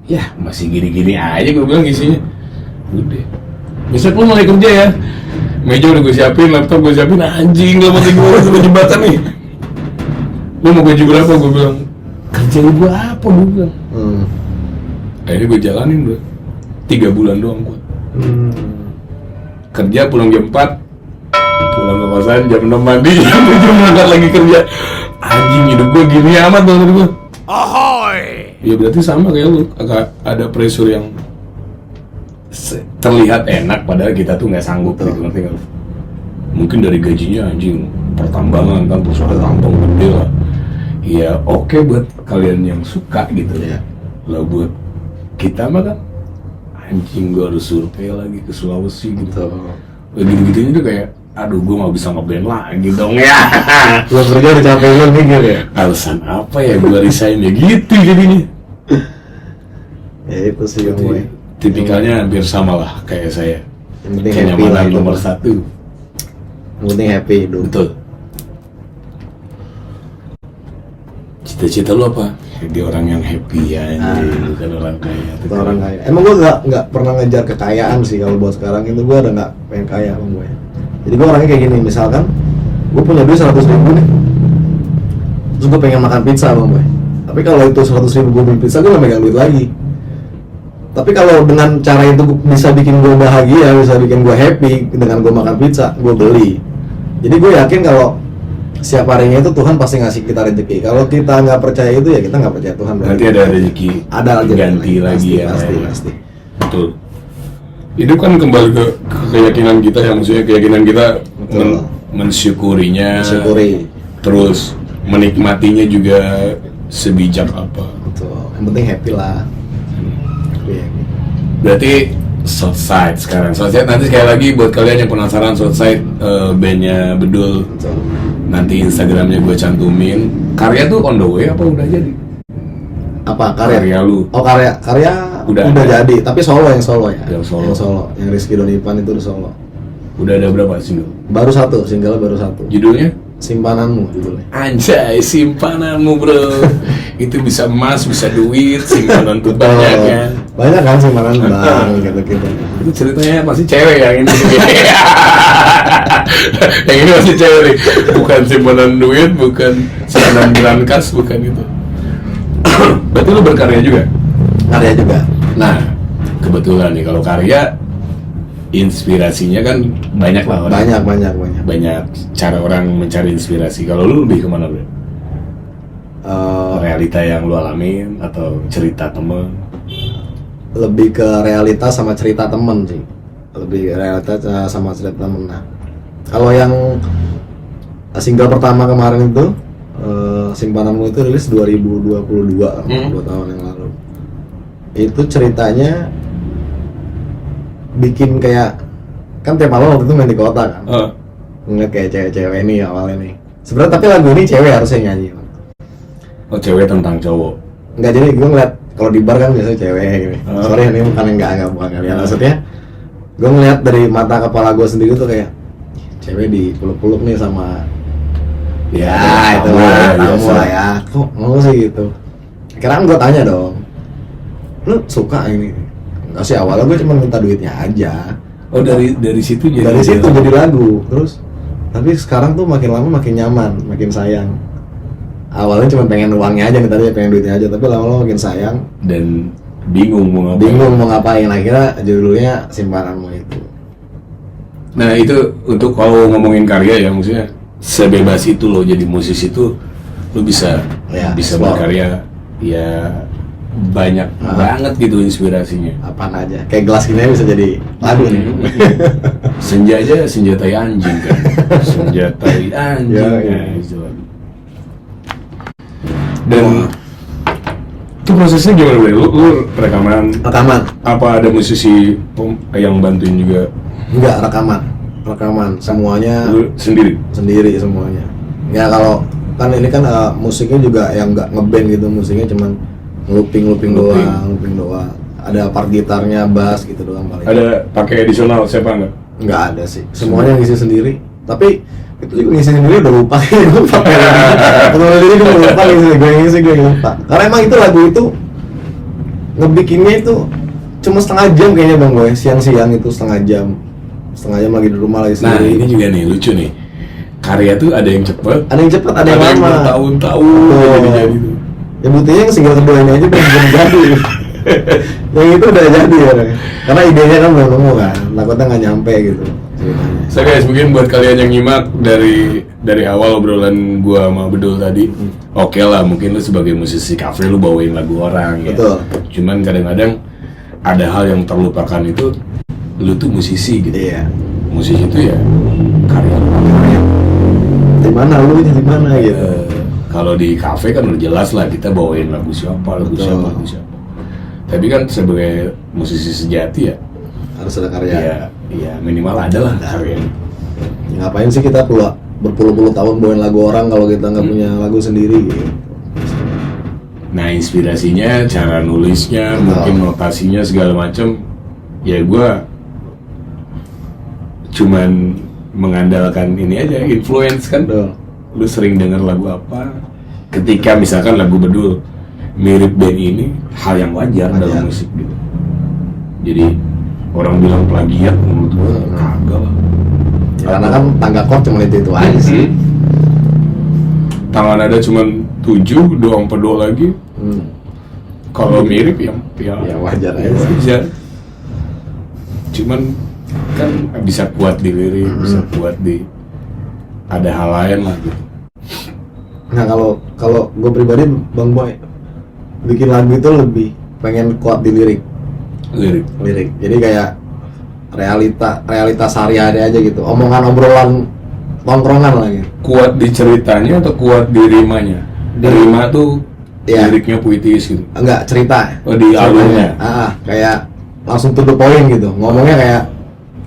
Ya masih gini-gini aja gue bilang isinya. Udah. Besok lu mulai kerja ya. Meja udah gue siapin, laptop gue siapin, anjing gak mati gue udah jembatan nih. Lu mau gaji berapa? Gue bilang, kerjaan gue apa? Gue bilang, Akhirnya gue jalanin bro, 3 bulan doang gue. Kerja pulang jam 4, pulang ke kosan jam 6 mandi, jam 7 berangkat lagi kerja. Anjing, hidup gue gini amat banget gue. Ahoy! Ya berarti sama kayak lu, agak ada pressure yang terlihat enak padahal kita tuh nggak sanggup gitu, ngerti nggak? Mungkin dari gajinya anjing pertambangan kan, terus ada tampang gede lah. Ya oke buat kalian yang suka gitu ya. Lah buat kita mah kan anjing, gue harus survei lagi ke Sulawesi gitu. Gitu-gitunya tuh kayak aduh gue nggak bisa ngeband lagi dong ya. Gue kerja udah capek banget mikir ya. Alasan apa ya gue resign ya gitu jadinya. Ya itu sih yang gue. Tipikalnya hampir sama lah kayak saya. Yang penting happy lah itu. Nomor 1. Yang penting happy hidup. Betul. Cita-cita lu apa? Jadi orang yang happy ya, bukan orang kaya. Bukan orang kaya. Emang gue nggak pernah ngejar kekayaan sih kalau buat sekarang itu gue udah nggak pengen kaya sama gue. Jadi gue orangnya kayak gini, misalkan gue punya duit 100.000 nih, terus gue pengen makan pizza sama gue. Tapi kalau itu 100.000 gue beli pizza, gue nggak megang duit lagi. Tapi kalau dengan cara itu bisa bikin gue bahagia, bisa bikin gue happy dengan gue makan pizza, gue beli. Jadi gue yakin kalau setiap harinya itu Tuhan pasti ngasih kita rezeki. Kalau kita nggak percaya itu ya kita nggak percaya Tuhan. Nanti ada rezeki. Ada ganti lagi ya. Pasti. Betul. Itu kan kembali ke keyakinan kita ya, maksudnya keyakinan kita mensyukurinya. Mensyukuri. Terus menikmatinya juga sebijak apa. Betul. Yang penting happy lah. Berarti Southside sekarang. Southside nanti sekali lagi buat kalian yang penasaran Southside bandnya Bedul. Betul. Nanti Instagramnya gue cantumin. Karya tuh on the way apa udah jadi? Apa karya lu? Oh karya udah jadi. Tapi solo ya. Yang solo. Yang Rizky Donipan itu udah solo. Udah ada berapa single? Baru satu, single baru satu. Judulnya? Simpananmu judulnya. Anjay, simpananmu bro. Itu bisa emas, bisa duit, simpanan tuh banyak ya. Banyak kan simpanan bang, gitu-gitu. Itu ceritanya pasti cewek yang ini. Yang ini pasti cewek nih. Bukan simpanan duit, bukan simpanan berangkas, bukan itu. Berarti lu berkarya juga? Karya juga. Nah, kebetulan nih kalau karya inspirasinya kan banyak lah orang. Banyak cara orang mencari inspirasi. Kalau lu lebih kemana bro? Realita yang lu alamin atau cerita temen? Lebih ke realitas sama cerita temen sih. Lebih realitas sama cerita temen. Nah, kalau yang single pertama kemarin itu Simpananmu itu rilis 2022, 2 tahun yang lalu. Itu ceritanya bikin kayak, kan tiap malam waktu itu main di kota kan, ngeliat kayak cewek-cewek ini awalnya nih. Sebenarnya tapi lagu ini cewek harusnya nyanyi. Oh cewek tentang cowok? Enggak, jadi gue ngeliat kalau di bar kan biasanya cewek gini. Sorry ini bukan bukan kalian. Maksudnya gue ngeliat dari mata kepala gue sendiri tuh kayak cewek dipeluk-peluk nih sama ya itu lah, kamu lah ya. Kok mau sih gitu? Akhirnya gue tanya dong, lu suka ini? Enggak sih, awalnya gue cuma minta duitnya aja. Oh dari situ jadi? Dari situ jadi lagu. Terus tapi sekarang tuh makin lama makin nyaman, makin sayang. Awalnya cuma pengen uangnya aja nih, tadi pengen duitnya aja, tapi lama-lama makin sayang dan bingung mau ngapain. Akhirnya judulnya Simpananmu itu. Nah itu untuk kalau ngomongin karya ya, maksudnya sebebas itu lo jadi musisi itu lo bisa berkarya ya banyak banget gitu inspirasinya. Apaan aja, kayak gelas gini bisa jadi lagu nih. Senja aja senjatai anjing kan. Senjatai anjing ya, dan itu prosesnya gimana bro? Lu rekaman? Apa ada musisi yang bantuin juga? Enggak, rekaman semuanya. Lu sendiri semuanya. Ya kalau kan ini kan musiknya juga yang nggak ngeband gitu, musiknya cuman looping doang. Ada part gitarnya, bass gitu doang paling. Ada pakai additional siapa enggak? Enggak ada sih. Semuanya ngisi sendiri. Tapi itu juga ngisi sendiri udah lupa. Gue lupa. Karena emang itu lagu itu ngebikinnya itu cuma setengah jam kayaknya bang gue. Siang-siang itu setengah jam lagi di rumah lagi sendiri. Nah ini juga nih lucu nih. Karya tuh ada yang cepet, ada yang lama. Bertahun-tahun jadi tuh. Ya buktinya yang single kedua ini aja belum jadi. Yang itu udah jadi ya. Karena idenya kan belum nemu kan, takutnya nggak nyampe gitu ceritanya. So guys, mungkin buat kalian yang nyimak dari awal obrolan gua sama Bedul tadi, oke lah, mungkin lu sebagai musisi kafe lu bawain lagu orang ya. Betul. Cuman kadang-kadang ada hal yang terlupakan itu, lu tuh musisi gitu. Iya. Musisi itu ya karya lu. Di mana lu ini di mana gitu. Kalau di kafe kan udah jelas lah kita bawain lagu siapa. Tapi kan sebagai musisi sejati ya Harus ada karya. ya minimal ada lah karya. Ngapain sih kita berpuluh-puluh tahun bawain lagu orang kalau kita nggak punya lagu sendiri gitu. Nah inspirasinya, cara nulisnya, mungkin notasinya segala macam, ya gue cuman mengandalkan ini aja, influence kan. Lu sering denger lagu apa? Ketika misalkan lagu Bedul mirip band ini, hal yang wajar dalam musik gitu. Jadi orang bilang plagiat, menurut gue kagak lah. Ya, karena kan tangga chord cuma itu aja sih. Tangan ada cuma 7, do sampai do lagi. Kalau mirip ya wajar aja. Wajar. Cuman kan bisa kuat di lirik, bisa kuat di ada hal lain lah gitu. Nah kalau gue pribadi Bang Boy bikin lagu itu lebih pengen kuat di lirik. Jadi kayak realita sehari-hari aja gitu, omongan obrolan tongkrongan lah gitu. Kuat di ceritanya atau kuat di rimanya? Rima tuh liriknya puitis gitu. Enggak, cerita. Oh, di alurnya. Kayak langsung to the point gitu. Ngomongnya kayak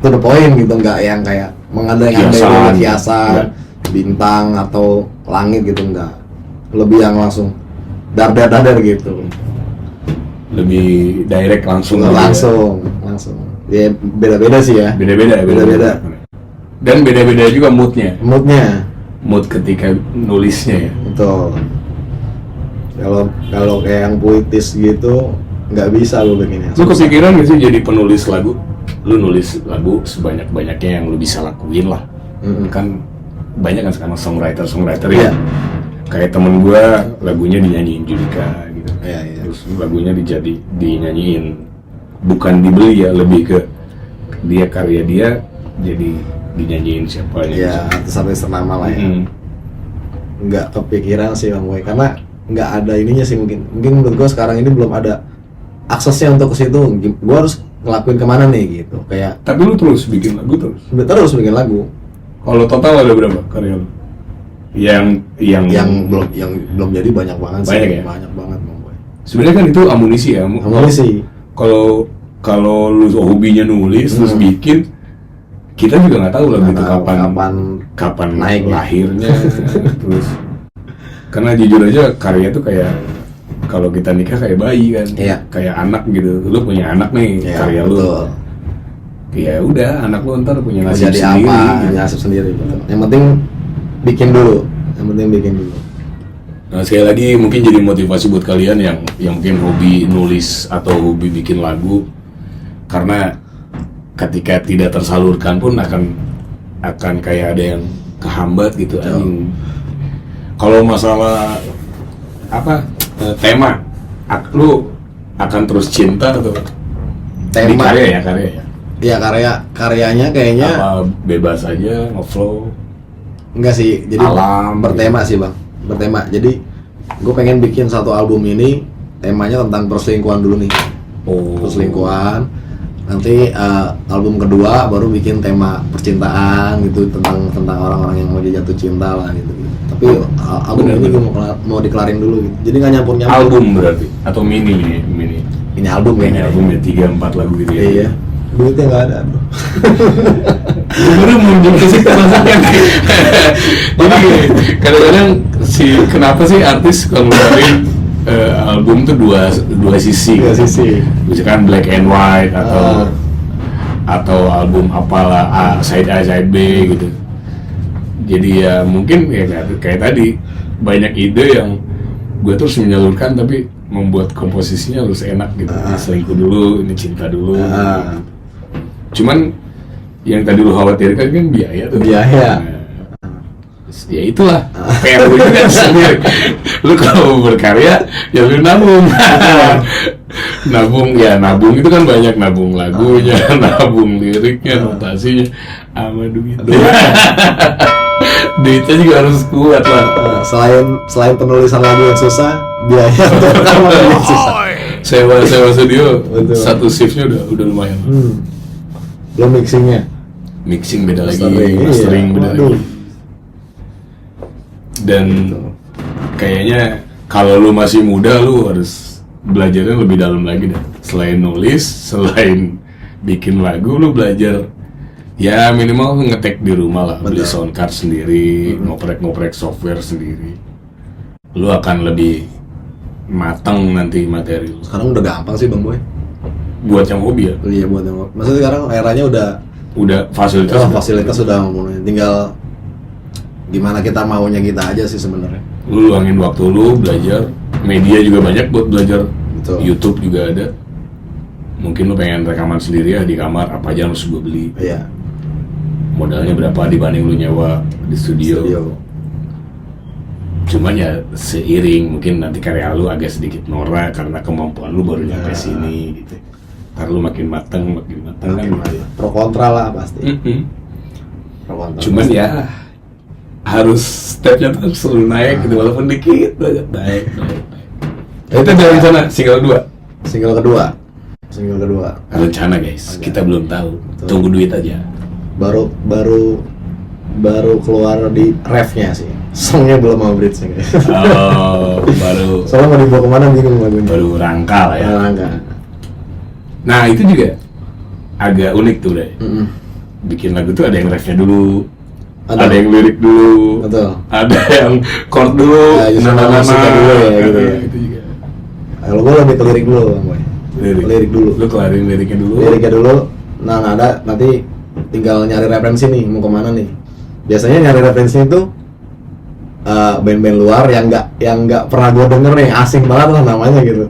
to the point gitu, enggak yang kayak mengandai-andai hiasan, bintang atau langit gitu, enggak. Lebih yang langsung dar gitu. Lebih direct langsung. Ya beda-beda sih ya. Beda-beda. Dan beda-beda juga moodnya. Mood ketika nulisnya ya. Betul. Kalau kayak yang puitis gitu nggak bisa lu bikinnya. Lu kepikiran nggak sih jadi penulis lagu? Lu nulis lagu sebanyak-banyaknya yang lu bisa lakuin lah. Kan banyak kan sekarang songwriter ya. Kayak temen gua lagunya dinyanyiin Judika gitu. Terus lagunya dinyanyiin, bukan dibeli ya, lebih ke dia karya dia jadi dinyanyiin siapa aja. Ya, artis ternama lah ya. Nggak kepikiran sih Bang Boy, karena nggak ada ininya sih mungkin menurut gua sekarang ini belum ada aksesnya untuk ke situ. Gua harus ngelakuin kemana nih gitu, kayak. Tapi lu terus bikin lagu terus bikin lagu. Kalau total ada berapa karya lu? Yang belum jadi banyak banget sih. Banyak banget Bang Boy. Sebenarnya kan itu amunisi ya. Kalau lu hobinya nulis terus bikin, kita juga nggak tahu lah gitu kapan naik lahirnya. Terus karena jujur aja karya tuh kayak kalau kita nikah kayak bayi kan, kayak anak gitu. Lu punya anak nih, karya lu. Ya udah, anak lu ntar punya nasib sendiri. Nasib sendiri. Yang penting bikin dulu. Nah sekali lagi mungkin jadi motivasi buat kalian yang mungkin hobi nulis atau hobi bikin lagu, karena ketika tidak tersalurkan pun akan kayak ada yang kehambat gitu. Kalau masalah tema, lu akan terus cinta atau tema karya ya? Iya, karyanya kayaknya apa bebas aja ngeflow? Enggak sih, jadi bertema sih Bang, jadi gue pengen bikin satu album ini temanya tentang perselingkuhan dulu nih. Perselingkuhan, nanti album kedua baru bikin tema percintaan gitu, tentang orang-orang yang mau jatuh cinta lah gitu. Tapi album ini gue mau dikelarin dulu gitu, jadi nggak nyampur. Album berarti atau mini? Ini album kayaknya. Album ya 3-4 lagu gitu ya. Iya. Duitnya nggak ada. Baru muncul ke situ maksudnya. Jadi kadang-kadang kenapa sih artis kalau ngeluarin album tuh dua sisi. Misalkan black and white atau album apalah side A side B gitu. Jadi ya mungkin ya kayak tadi banyak ide yang gue terus menyalurkan, tapi membuat komposisinya harus enak gitu. Ini selingkuh dulu, ini cinta dulu. Cuman yang tadi lu khawatirkan kan biaya tuh. Biaya. Ya itulah PR gue juga sendiri. Lu kalau mau berkarya ya lu nabung. Nabung itu kan banyak, nabung lagunya, nabung liriknya, notasinya, sama duit. Duitnya juga harus kuat lah. Selain penulisan lagu yang susah, biaya untuk rekaman yang susah. Sewa studio, Betul. satu shiftnya udah lumayan. Belum mixingnya. Mixing beda lagi, Mastering, mastering iya. beda Waduh. lagi. Dan kayaknya kalau lu masih muda, lu harus belajarnya lebih dalam lagi dah. Selain nulis, selain bikin lagu, lu belajar ya minimal ngetek di rumah lah, beli Betul. sound card sendiri, ngoprek software sendiri. Lu akan lebih matang nanti materi lu. Sekarang udah gampang sih Bang Boy. Buat yang hobi ya, Iya buat yang maksudnya sekarang eranya udah fasilitas. fasilitas sudah memenuhi. Tinggal gimana kita maunya kita aja sih sebenarnya. Lu luangin waktu lu belajar, media juga banyak buat belajar. Betul. YouTube juga ada. Mungkin lu pengen rekaman sendiri ya di kamar, apa aja harus gue beli. Iya. Modalnya berapa dibanding lu nyewa di studio. Cuman ya seiring mungkin nanti karya lu agak sedikit norak karena kemampuan lu baru nyampe sini gitu. Ntar lu makin mateng kan gitu. Pro kontra lah pasti. Pro kontra. Cuman ya harus stepnya tuh harus selalu naik gitu, walaupun dikit banget naik. Itu dari sana single 2. Single kedua. Rencana guys, Ada. kita belum tahu. Betul. Tunggu duit aja. Baru keluar di refnya sih. Songnya belum mau bridge-nya guys. Oh, baru Soalnya mau dibawa kemana bingung lagunya. baru rangka lah ya. Rangka. Nah itu juga agak unik tuh deh. Mm-mm. Bikin lagu tuh ada yang refnya dulu, Ada. ada yang lirik dulu, Betul. ada yang chord dulu, Ya, justru musiknya dulu ya, gitu ya. Itu juga. Kalau gue lebih ke lirik dulu Bang Boy. Lirik dulu. Lu kelarin liriknya dulu. Liriknya dulu. Nah nada nanti tinggal nyari referensi nih mau kemana nih. Biasanya nyari referensinya itu band-band luar yang nggak pernah gue denger nih, asing banget lah namanya gitu.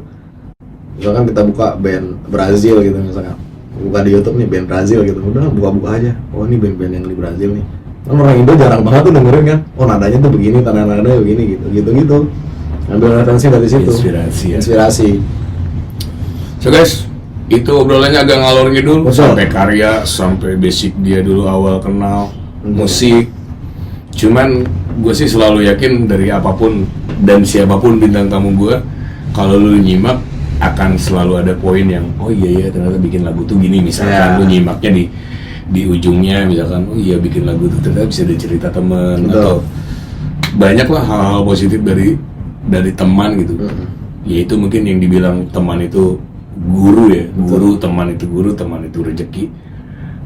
Misalkan kita buka band Brazil gitu misalkan, buka di YouTube nih band Brazil gitu, udah buka-buka aja. Oh ini band-band yang di Brazil nih. Kan orang Indo jarang banget tuh dengerin kan. Oh nadanya tuh begini, tanda nadanya begini gitu. Ambil referensi dari situ. Inspirasi ya. Inspirasi. So guys, itu obrolannya agak ngalor ngidul. Betul. Sampai karya, sampai basic dia dulu awal kenal musik. Cuman gue sih selalu yakin dari apapun dan siapapun bintang tamu gue, kalau lu nyimak akan selalu ada poin yang oh iya ternyata bikin lagu tuh gini. Misalkan Ya. lu nyimaknya di ujungnya, misalkan oh iya bikin lagu tuh ternyata bisa ada cerita temen. Betul. Atau banyak lah hal-hal positif dari teman gitu. Yaitu mungkin yang dibilang teman itu guru ya, guru, teman itu rezeki.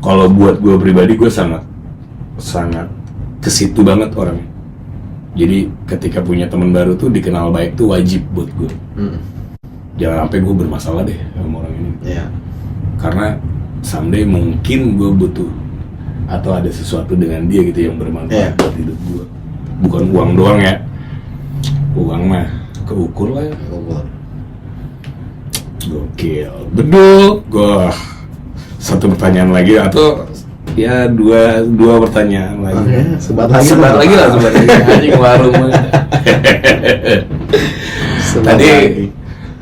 Kalau buat gue pribadi, gue sangat ke situ banget orangnya. Jadi ketika punya teman baru tuh dikenal baik tuh wajib buat gue. Jangan sampai gue bermasalah deh sama orang ini. Iya. Karena someday mungkin gue butuh atau ada sesuatu dengan dia gitu yang bermanfaat buat hidup gue. Bukan uang doang ya. Uang mah keukur lah ya. Gokil. Bedul. Gue satu pertanyaan lagi atau ya dua pertanyaan lagi. Oke, sebat Sebat lagi lagi anjing warung.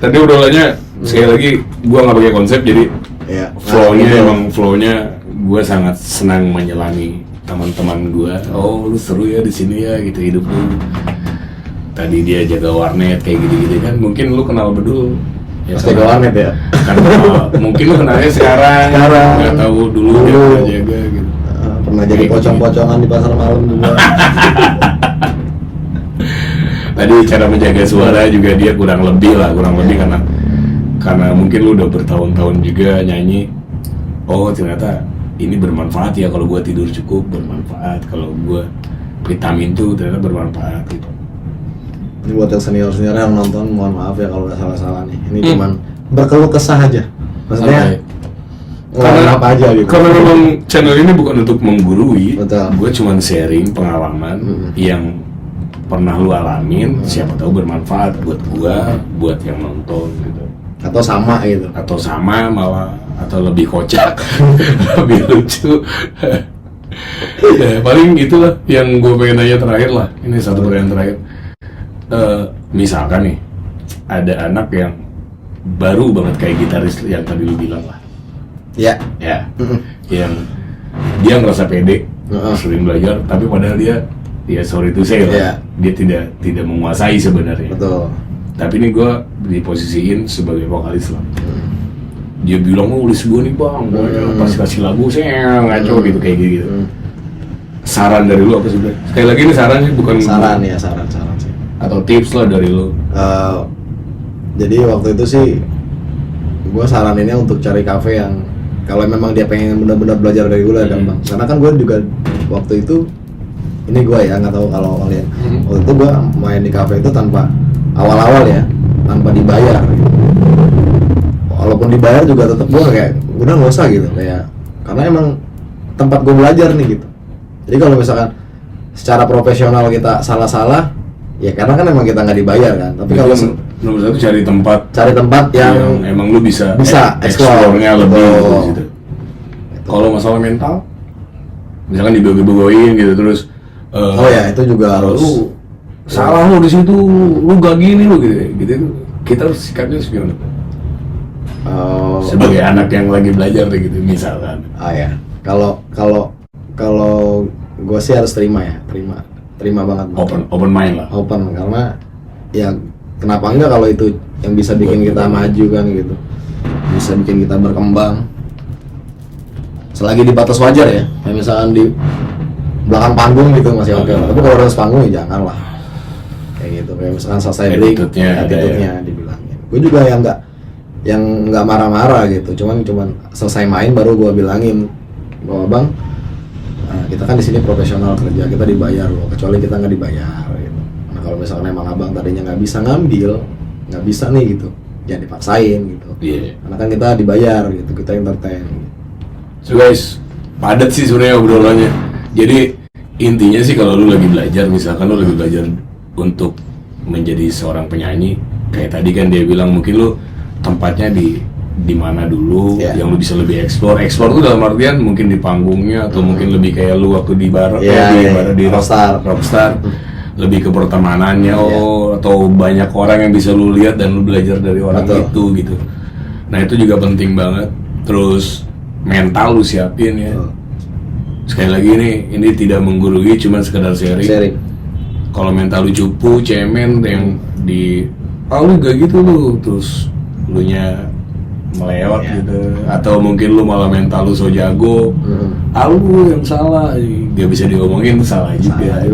Tadi obrolannya sekali lagi gue nggak pakai konsep, jadi Ya. flownya gue sangat senang menyelami teman-teman gue. Oh lu seru ya di sini ya gitu hidup lu. Tadi dia jaga warnet kayak gitu-gitu kan, mungkin lu kenal Bedul ya Pas jaga warnet ya. kan mungkin lu kenalnya sekarang nggak tahu dulu dia pernah jaga gitu. Pernah jadi pocong-pocongan di pasar malam juga. Tadi cara menjaga suara juga dia kurang lebih karena mungkin lu udah bertahun-tahun juga nyanyi. Oh ternyata ini bermanfaat ya, kalau gua tidur cukup bermanfaat, kalau gua vitamin tuh ternyata bermanfaat gitu. Ini buat yang senior-senior yang nonton, mohon maaf ya kalau udah salah-salah nih. Ini cuman berkeluh kesah aja. Maksudnya ngomongin apa aja gitu. Karena memang channel ini bukan untuk menggurui. Betul. Gue cuman sharing pengalaman yang pernah lu alamin, siapa tahu bermanfaat buat gua, buat yang nonton gitu. Atau sama gitu. Atau sama malah, atau lebih kocak, lebih lucu. Ya, paling itulah yang gue pengen nanya terakhir lah. Ini satu pertanyaan terakhir. Misalkan nih ada anak yang baru banget kayak gitaris yang tadi lu bilang lah. Ya. Ya. Yang dia ngerasa pede, sering belajar, tapi padahal dia, ya sorry to say lah, dia tidak menguasai sebenarnya. Betul. Tapi ini gue diposisiin sebagai vokalis lah. Dia bilang, oh list gue nih bang, pas kasih lagu saya ngaco gitu kayak gitu. Saran dari lu apa sih? Sekali lagi ini saran sih, bukan saran ya, saran sih. Atau tips lah dari lu. Jadi waktu itu sih gue saraninnya untuk cari kafe yang kalau memang dia pengen benar-benar belajar dari gue gampang. Karena kan gue juga waktu itu, ini gue ya, nggak tahu kalau kalian. Waktu itu gue main di kafe itu tanpa awal-awal ya, tanpa dibayar. Gitu. Walaupun dibayar juga tetap gue kayak udah nggak usah gitu, kayak karena emang tempat gue belajar nih gitu. Jadi kalau misalkan secara profesional kita salah-salah, ya karena kan emang kita nggak dibayar kan. Tapi kalau nomor satu cari tempat yang emang lu bisa explore-nya lebih gitu. Kalau masalah mental, misalkan dibegoin gitu terus. Oh ya itu juga harus. Lu salah lu di situ, lu gak gini lu gitu. Kita harus sikapnya gimana? Sebagai anak yang lagi belajar gitu misalkan. Ya. Kalau gue sih harus terima banget. Open mind lah. Open karena ya kenapa enggak kalau itu yang bisa bikin kita maju kan gitu, bisa bikin kita berkembang. Selagi di batas wajar ya, kayak misalkan di belakang panggung gitu masih oke. Tapi kalau harus panggung ya jangan lah. Kayak gitu, kayak misalkan selesai break, attitude-nya dibilangin. Gue juga yang nggak marah-marah gitu, cuman selesai main baru gue bilangin bahwa bang, kita kan di sini profesional kerja, kita dibayar loh, kecuali kita nggak dibayar gitu. Nah kalau misalnya emang abang tadinya nggak bisa ngambil, nggak bisa nih gitu, jangan dipaksain gitu. Karena kan kita dibayar gitu, kita entertain. So guys, padat sih sebenarnya obrolannya. Jadi intinya sih kalau lu lagi belajar, misalkan lu lagi belajar untuk menjadi seorang penyanyi, kayak tadi kan dia bilang mungkin lu tempatnya di mana dulu yang lu bisa lebih explore tuh dalam artian mungkin di panggungnya atau mungkin lebih kayak lu waktu di bar di Rockstar lebih ke pertemanannya atau banyak orang yang bisa lu lihat dan lu belajar dari orang itu gitu. Nah itu juga penting banget. Terus mental lu siapin ya. Sekali lagi ini tidak menggurui, cuma sekedar sharing. Kalau mental lu cupu, cemen yang di lu gak gitu lu, terus lu nya melewat gitu, atau mungkin lu malah mental lu so jago, lu yang salah, gak bisa diomongin salah juga.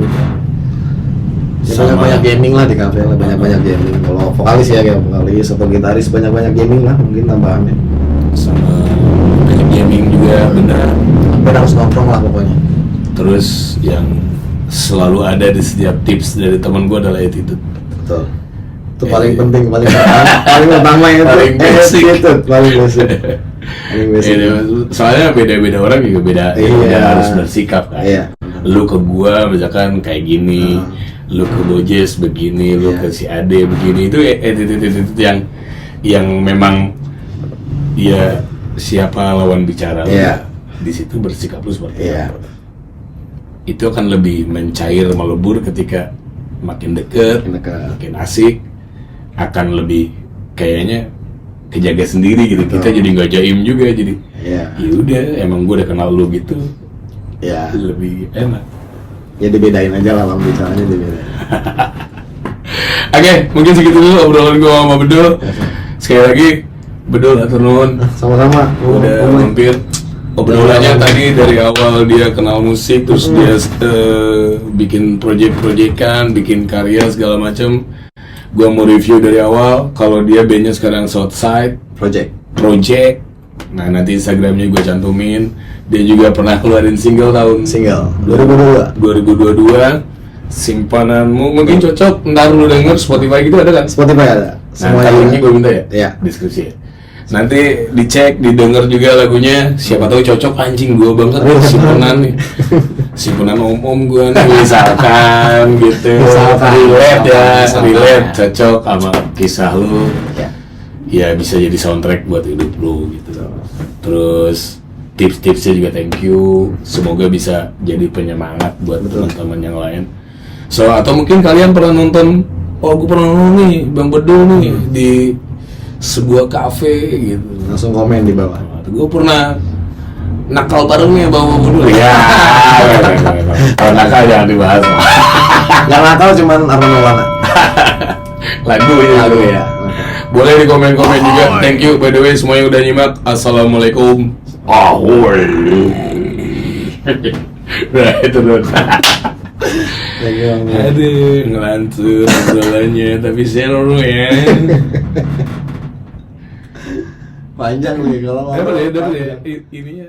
Banyak gaming lah di kafe, banyak gaming. Kalau vokalis ya kayak vokalis atau gitaris banyak gaming lah mungkin tambahannya. Sama banyak gaming juga benar harus nongkrong lah pokoknya. Terus yang selalu ada di setiap tips dari teman gue adalah attitude. Betul. Itu paling penting, paling pertama itu paling basic. Paling basic. Soalnya beda-beda orang juga beda harus bersikap kan. Lu ke gua misalkan kayak gini, lu ke Bojes begini, lu ke si Ade begini, itu attitude yang memang ya siapa lawan bicara lu di situ bersikap lu seperti apa. Itu akan lebih mencair melebur ketika makin deket, makin asik, akan lebih kayaknya kejaga sendiri gitu. Kita jadi nggak jaim juga, jadi ya udah emang gue udah kenal lu gitu, lebih enak. Ya dibedain aja lah lawan bicaranya, dibedain. Oke, mungkin segitu dulu obrolan gue sama Bedul. Sekali lagi Bedul atur nuhun. Sama-sama. Udah mampir. Obrolannya tadi dari awal dia kenal musik, terus dia bikin project-projectan, bikin karya segala macam. Gua mau review dari awal. Kalau dia bandnya sekarang Southside Project. Nah nanti Instagramnya gue cantumin. Dia juga pernah keluarin single 2022. Simpananmu mungkin cocok. Ntar lu denger Spotify gitu ada kan? Spotify ada. Semuanya linknya gue minta ya. Iya. Deskripsi ya. Nanti dicek, didengar juga lagunya. Siapa tahu cocok, anjing gue banget simpenan nih. Simpenan om gue nih misalkan gitu. Relate cocok sama kisah lu. Ya bisa jadi soundtrack buat hidup lu gitu. Terus tips-tipsnya juga thank you. Semoga bisa jadi penyemangat buat teman-teman yang lain. So, atau mungkin kalian pernah nonton, gue pernah nonton nih Bang Bedul nih di sebuah kafe gitu. Langsung komen di bawah. Gue pernah nakal bareng nih Bang Bedul. Ya, kalau nakal jangan dibahas. Yang nakal cuman Arman Maulana. Lagu ya. Boleh di komen-komen juga. Thank you by the way semuanya udah nyimak. Assalamualaikum. Ahoy. Nah itu dong. Aduh, ngelantur obrolannya, tapi seru ya. Panjang nih kalau Dapat ya, ininya.